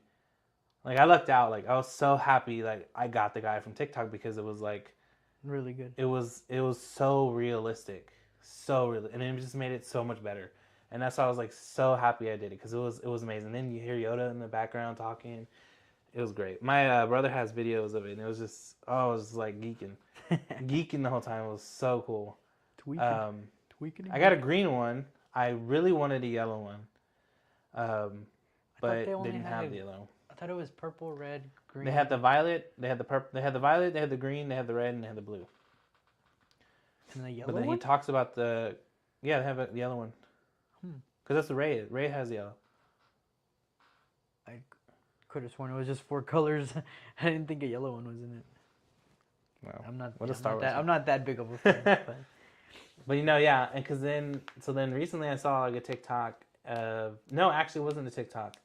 Like I lucked out. Like I was so happy. Like I got the guy from TikTok because it was like Really good. it was so realistic, so real, and it just made it so much better. And that's why I was like so happy I did it because it was amazing. Then you hear Yoda in the background talking. It was great. My brother has videos of it, and it was just I was like geeking the whole time. It was so cool. Tweaking. I got a green one. I really wanted a yellow one, but they only didn't had have the yellow. I thought it was purple, red, green. They had the violet. They had the purple. They had the violet. They had the green. They had the red, and they had the blue. And the yellow But then one? he talks about the they have the yellow one. Because that's the Ray. Ray has yellow. I could have sworn it was just 4 colors. I didn't think a yellow one was in it. Wow. I'm not. What a I'm Star not Wars that, I'm not that big of a fan. But But yeah, and because then recently I saw like a TikTok of actually it wasn't a TikTok.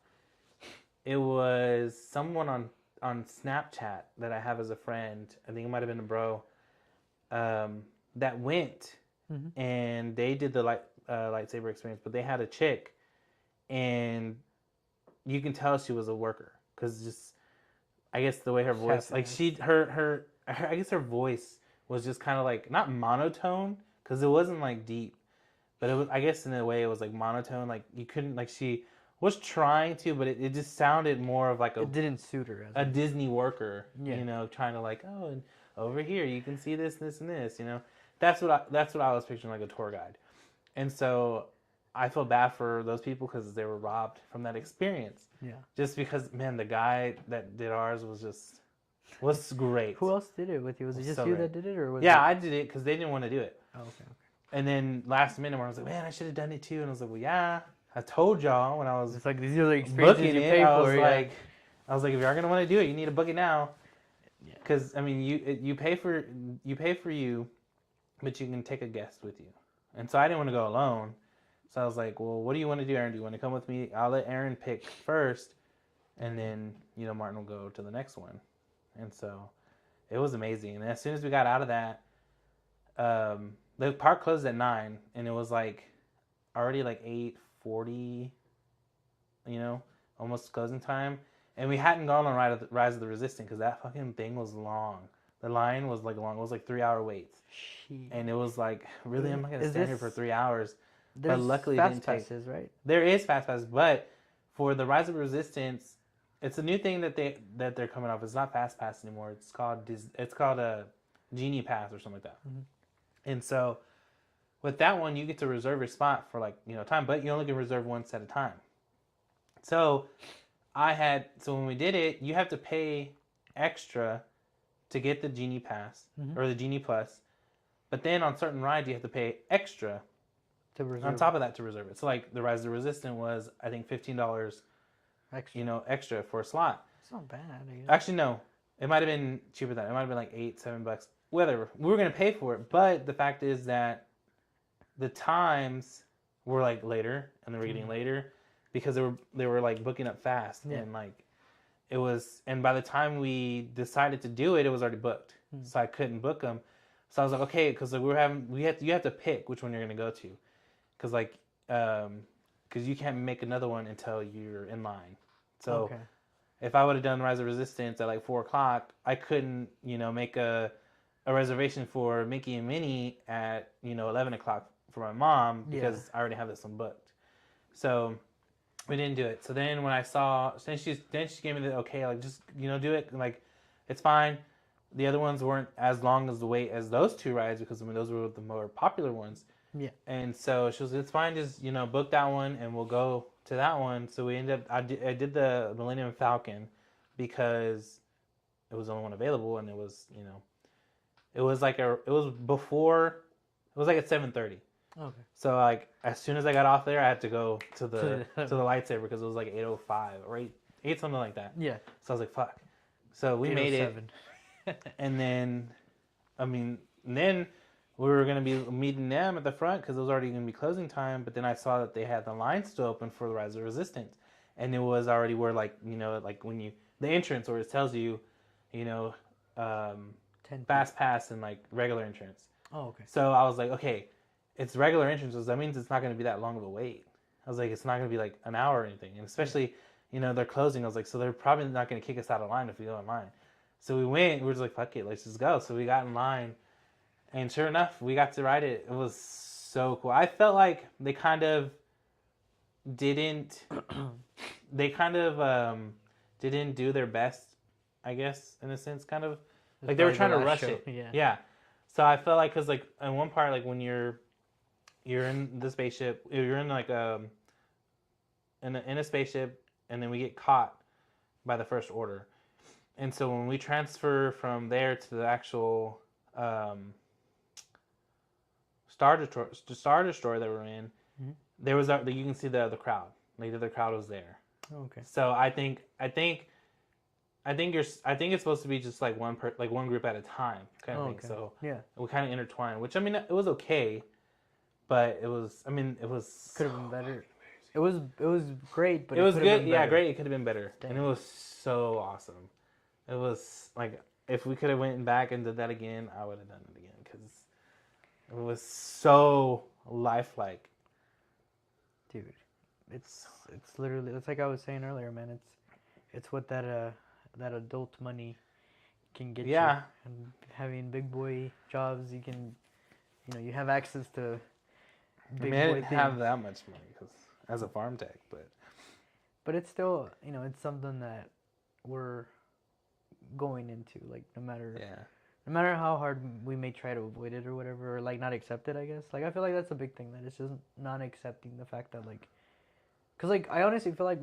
It was someone on Snapchat that I have as a friend. I think it might have been a bro. That went and they did the lightsaber experience, but they had a chick, and you can tell she was a worker because just I guess the way her voice, like I guess her voice was just kind of like not monotone because it wasn't like deep, but it was I guess in a way it was like monotone. Like you couldn't like she was trying to, but it just sounded more of like it didn't suit her. a Disney worker, Yeah. trying to like and over here you can see this, this, and this, That's what I was picturing, like a tour guide. And so I feel bad for those people because they were robbed from that experience. Yeah. Just because, man, the guy that did ours was great. Who else did it with you? Was it just So you great. that did it, or was I did it because they didn't want to do it. Oh, okay. And then last minute, I was like, man, I should have done it too. And I was like, well, yeah, I told y'all when I was It's like these are the experiences booking you it. pay I for. was Yeah. like, if you're gonna want to do it, you need to book it now. Yeah. Because I mean, you pay for you, but you can take a guest with you. And so I didn't want to go alone. So I was like, well, what do you want to do, Aaron? Do you want to come with me? I'll let Aaron pick first, and then Martin will go to the next one. And so it was amazing. And as soon as we got out of that, the park closed at 9, and it was like already like 8:40. Almost closing time. And we hadn't gone on Rise of the Resistance because that fucking thing was long. The line was like long. It was like 3-hour waits. And it was like, really, I'm not going to stand here for 3 hours. There's luckily it fast didn't take- passes, right? There is fast passes, but for the Rise of Resistance, it's a new thing that they're coming off. It's not fast pass anymore. It's called a Genie Pass or something like that. And so with that one, you get to reserve your spot for time, but you only can reserve once at a time. So when we did it, you have to pay extra to get the Genie Pass or the Genie Plus, but then on certain rides you have to pay extra To reserve on top of that to reserve it. So like the Rise of the Resistance was I think $15, extra. extra for a slot. It's not bad. I guess. Actually, no, it might have been cheaper than that. It might have been like $8-7, whatever. We were gonna pay for it, but the fact is that the times were like later, and they were getting later because they were like booking up fast, Yeah. and like it was. And by the time we decided to do it, it was already booked, so I couldn't book them. So I was like, okay, because like you have to pick which one you're gonna go to, because like because you can't make another one until you're in line. So Okay. if I would have done Rise of Resistance at like 4:00, I couldn't make a reservation for Mickey and Minnie at 11:00 for my mom because I already have this one booked. So we didn't do it. So then when I saw, then she gave me the okay, like just do it, like it's fine. The other ones weren't as long as the wait as those two rides because those were the more popular ones. Yeah. And so she was, it's fine, just book that one and we'll go to that one. So we ended up, I did the Millennium Falcon because it was the only one available, and it was it was like it was at 7:30. Okay. So like as soon as I got off there, I had to go to the lightsaber because it was like 8:05 or 8 something like that. Yeah. So I was like, fuck. So we made it, and then then we were gonna be meeting them at the front because it was already gonna be closing time. But then I saw that they had the line still open for the Rise of Resistance, and it was already where like like when the entrance where it tells you, fast pass and like regular entrance. Oh, okay. So I was like, okay, it's regular entrances. That means it's not going to be that long of a wait. I was like, it's not going to be like an hour or anything. And especially, they're closing. I was like, so they're probably not going to kick us out of line if we go in line. So we went. We were just like, fuck it, let's just go. So we got in line, and sure enough, we got to ride it. It was so cool. I felt like they kind of didn't. They kind of didn't do their best, I guess, in a sense, kind of. Like they were trying to rush it. Yeah. So I felt like, because like in one part, like when you're in the spaceship, you're in like in a spaceship, and then we get caught by the First Order, and so when we transfer from there to the actual Star Destroyer that we're in, there was you can see the crowd. Like the crowd was there. Okay. So I think it's supposed to be just like one group at a time kind of thing. Okay. So yeah, we kind of intertwined, which it was okay, but it was could have been better. It was great, but it was good. Yeah, great. It could have been better, Dang. and it was so awesome. It was like if we could have went back and did that again, I would have done it again because it was so lifelike. Dude, it's literally, it's like I was saying earlier, man. It's what that adult money can get you. And having big boy jobs, you can, you have access to big boy I didn't have things. that much money because as a farm tech, but it's still, it's something that we're going into, like no matter how hard we may try to avoid it or whatever, or like not accept it, I guess. Like I feel like that's a big thing, that it's just not accepting the fact that like, because like I honestly feel like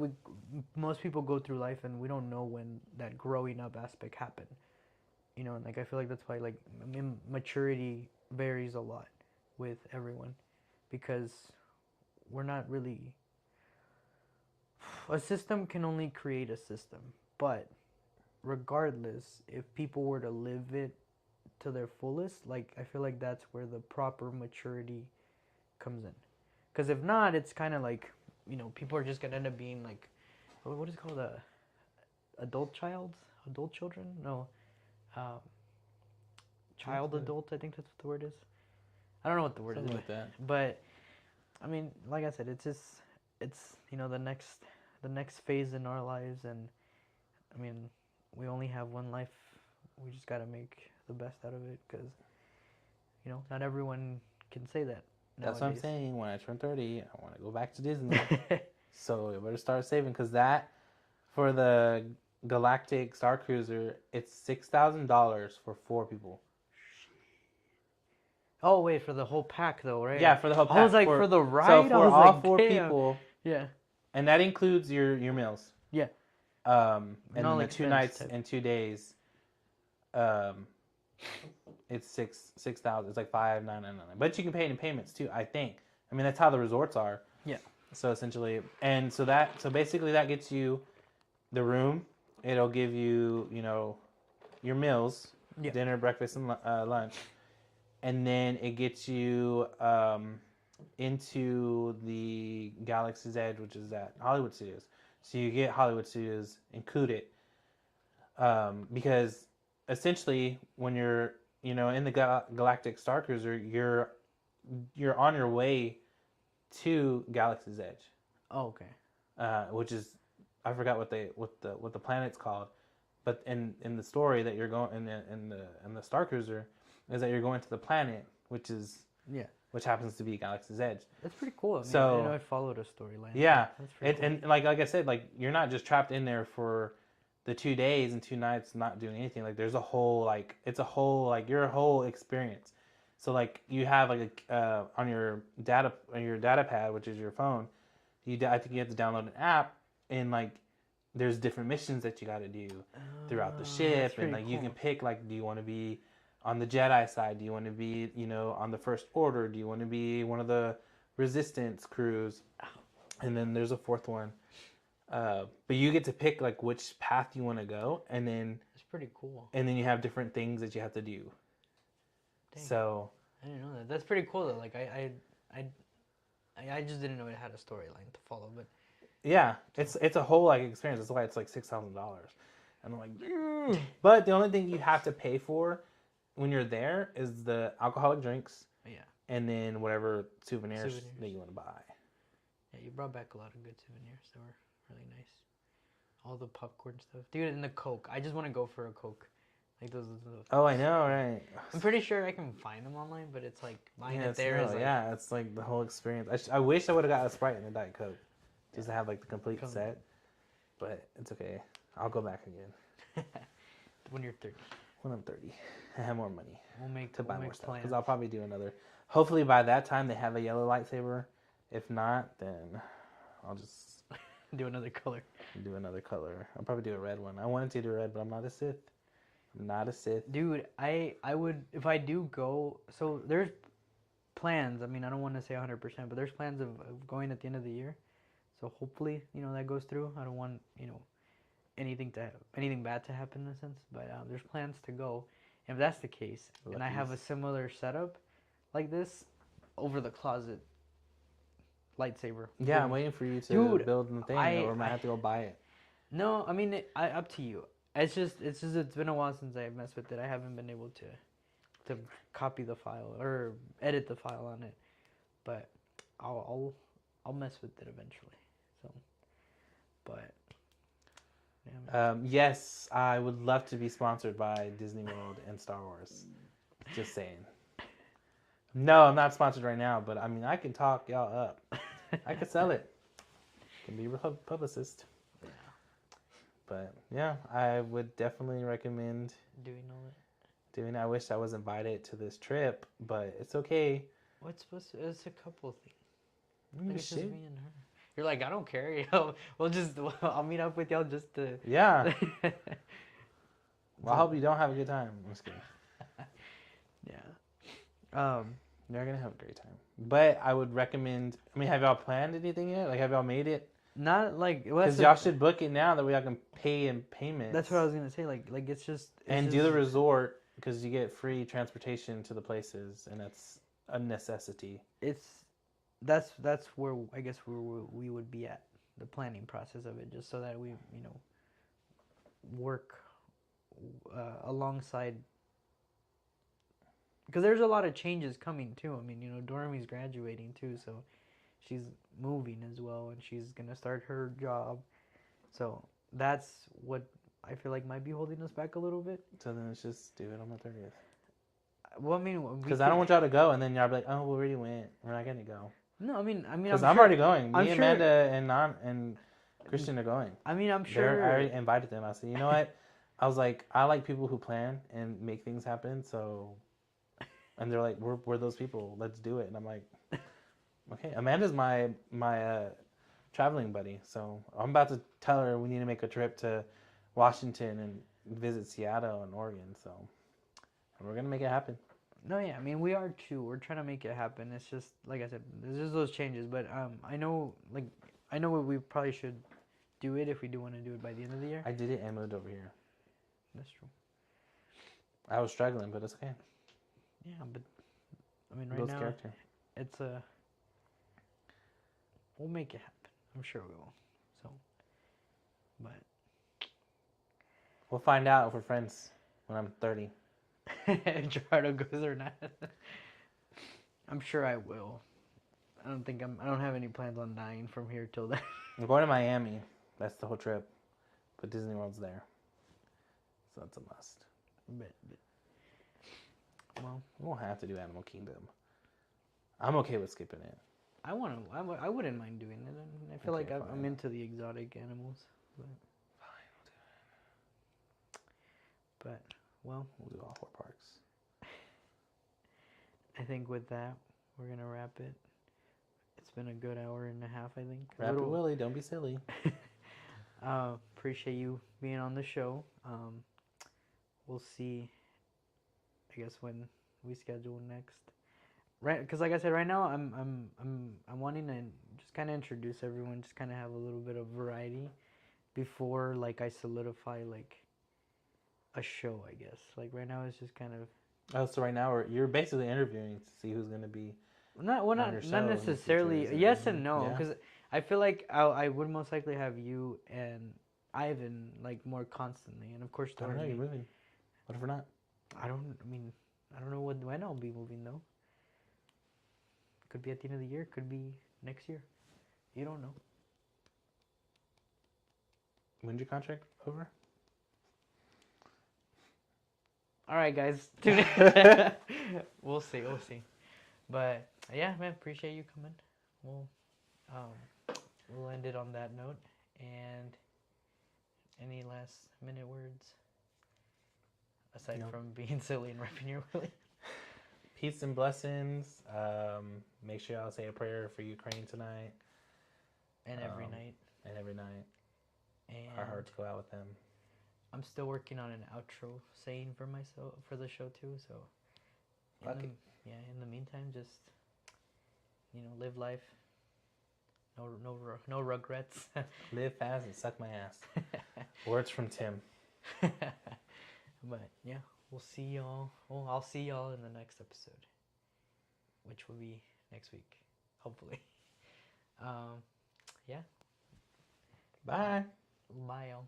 most people go through life and we don't know when that growing up aspect happened, and like I feel like that's why like maturity varies a lot with everyone, because we're not really, a system can only create a system, but regardless, if people were to live it to their fullest, like I feel like that's where the proper maturity comes in. Because if not, it's kind of like, people are just gonna end up being like, what is it called, adult children? No, child adult. I think that's what the word is. I don't know what the word something is, like that. but I mean, like I said, it's the next phase in our lives, and I mean, we only have one life. We just gotta make the best out of it, because not everyone can say that. That's what I'm saying. When I turn 30, I want to go back to Disney. So you better start saving, because that, for the Galactic Star Cruiser, it's $6,000 for 4 people. Oh wait, for the whole pack though, right? Yeah, for the whole pack. I was like, for the ride. So for I was all like, 4 damn. people, Yeah. and that includes your meals. Yeah. And all the 2 nights type. and 2 days. It's 6,000. It's like 5,999. But you can pay it in payments too, I think. I mean, that's how the resorts are. Yeah. So essentially, and so basically that gets you the room. It'll give you, your meals, Yeah. dinner, breakfast, and lunch, and then it gets you into the Galaxy's Edge, which is at Hollywood Studios. So you get Hollywood Studios included, because essentially when you're in the Galactic Star Cruiser, you're on your way to Galaxy's Edge, Oh, okay. which is, I forgot what the planet's called, but in the story that you're going in the Star Cruiser is that you're going to the planet, which happens to be Galaxy's Edge. That's pretty cool. I mean, So- I didn't know it followed a storyline. Yeah, That's pretty cool. and like I said, like you're not just trapped in there for the 2 days and 2 nights not doing anything. Like there's a whole it's a whole your whole experience. So like you have on your data pad, which is your phone, I think you have to download an app, and like there's different missions that you got to do throughout the That's ship, and pretty like you cool. can pick do you want to be on the Jedi side? Do you want to be on the First Order? Do you want to be one of the Resistance crews? And then there's a fourth one. But you get to pick which path you want to go, and then It's pretty cool. you have different things that you have to do. Dang. So I didn't know that. That's pretty cool though. Like I just didn't know it had a storyline to follow. But yeah, it's a whole experience. That's why it's $6,000. And I'm like, but the only thing you have to pay for when you're there is the alcoholic drinks, yeah, and then whatever souvenirs that you want to buy. yeah, you brought back a lot of good souvenirs. They were really nice. All the popcorn stuff, dude, and the Coke. I just want to go for a Coke. Like those. Oh, I know, right? I'm pretty sure I can find them online, but it's like buying it there is like, yeah, it's like the whole experience. I wish I would have got a Sprite and a Diet Coke just to have the complete set, but it's okay. I'll go back again when you're 30. when I'm 30. I have more money We'll make to buy more stuff plans. because I'll probably do another. Hopefully by that time they have a yellow lightsaber. If not, then I'll just do another color. do another color. I'll probably do a red one. I wanted to do red, but I'm not a Sith. I'm not a Sith. Dude, I would, if I do go, so there's plans. I mean, I don't want to say 100%, but there's plans of going at the end of the year. So hopefully, that goes through. I don't want, anything bad to happen in a sense, but there's plans to go. And if that's the case, and I have a similar setup like this over the closet lightsaber. Yeah, I'm waiting for you to Dude, build the thing, or I might have to go buy it. No, I mean, up to you. It's been a while since I messed with it. I haven't been able to copy the file or edit the file on it, but I'll mess with it eventually. So, but yeah, yes, I would love to be sponsored by Disney World and Star Wars. Just saying. No, I'm not sponsored right now, but I mean, I can talk y'all up. I could sell it. Can be a publicist. yeah, But yeah, I would definitely recommend doing all that. doing it. I wish I was invited to this trip, but it's okay. What's supposed to? It's a couple things. I mean, It's just shit. me and her. You're like, I don't care. I'll meet up with y'all just to. Yeah. Well, I hope you don't have a good time. I'm just kidding. Yeah. You're gonna have a great time. But I would recommend. I mean, have y'all planned anything yet? Have y'all made it? Not like Because y'all should book it now that way y'all can pay in payments. That's what I was gonna say. Like it's just. And do the resort because you get free transportation to the places, and that's a necessity. That's where I guess we would be at the planning process of it, just so that we work alongside. Because there's a lot of changes coming too. I mean, Dormy's graduating too, so she's moving as well, and she's gonna start her job. So that's what I feel like might be holding us back a little bit. So then let's just do it on the 30th. Well, I mean, Because I don't want y'all to go, and then y'all be like, "Oh, we already went. We're not gonna go." No, I mean, Because I'm already going. Me, I'm sure- Amanda, and Christian are going. I mean, I'm I sure. already invited them. I said, you know what? I was like, I like people who plan and make things happen. So, and they're like, we're those people. Let's do it. And I'm like, okay. Amanda's my traveling buddy. So I'm about to tell her we need to make a trip to Washington and visit Seattle and Oregon. So, and we're gonna make it happen. No, yeah, I mean we are too. We're trying to make it happen. It's just like I said, there's just those changes. But I know what we probably should do it if we do want to do it by the end of the year. I did it and moved over here. That's true. I was struggling, but it's okay. Yeah, but I mean right Builds now character. it's a. We'll make it happen. I'm sure we will. So, but We'll find out if we're friends when I'm 30. Gerardo goes or not. I'm sure I will. I don't have any plans on dying from here till then. We're going to Miami. That's the whole trip. But Disney World's there. So it's a must. Well, We won't have to do Animal Kingdom. I'm okay with skipping it. I wouldn't mind doing it. I feel Okay, like I'm fine. into the exotic animals. But well, We'll do all 4 parks. I think with that we're gonna wrap it. It's been a good hour and a half, I think. Wrap it, Willie. Don't be silly. Appreciate you being on the show. We'll see. I guess when we schedule next. Right, because like I said, right now I'm wanting to just kind of introduce everyone, just kind of have a little bit of variety before like I solidify like a show. I guess like right now it's just kind of Oh, so right now you're basically interviewing to see who's going to be. not your show not in the necessarily future, is it? yes and no, Yeah. because I feel like I would most likely have you and Ivan like more constantly, and of course I don't know. Tony. You're moving. What if we're not? I don't know when I'll be moving though. Could be at the end of the year. Could be next year. You don't know. When's your contract over? All right, guys. Tune in. We'll see. But yeah, man, appreciate you coming. We'll end it on that note. And any last minute words aside No. from being silly and rapping your willy? Peace and blessings. Make sure y'all say a prayer for Ukraine tonight And every night. and every night. And Our hearts go out with them. I'm still working on an outro saying for myself for the show too. So in the meantime, just live life. No regrets. Live fast and suck my ass. Words from Tim. But yeah, we'll see y'all. Well, I'll see y'all in the next episode, which will be next week, hopefully. Yeah. Bye. Bye, y'all.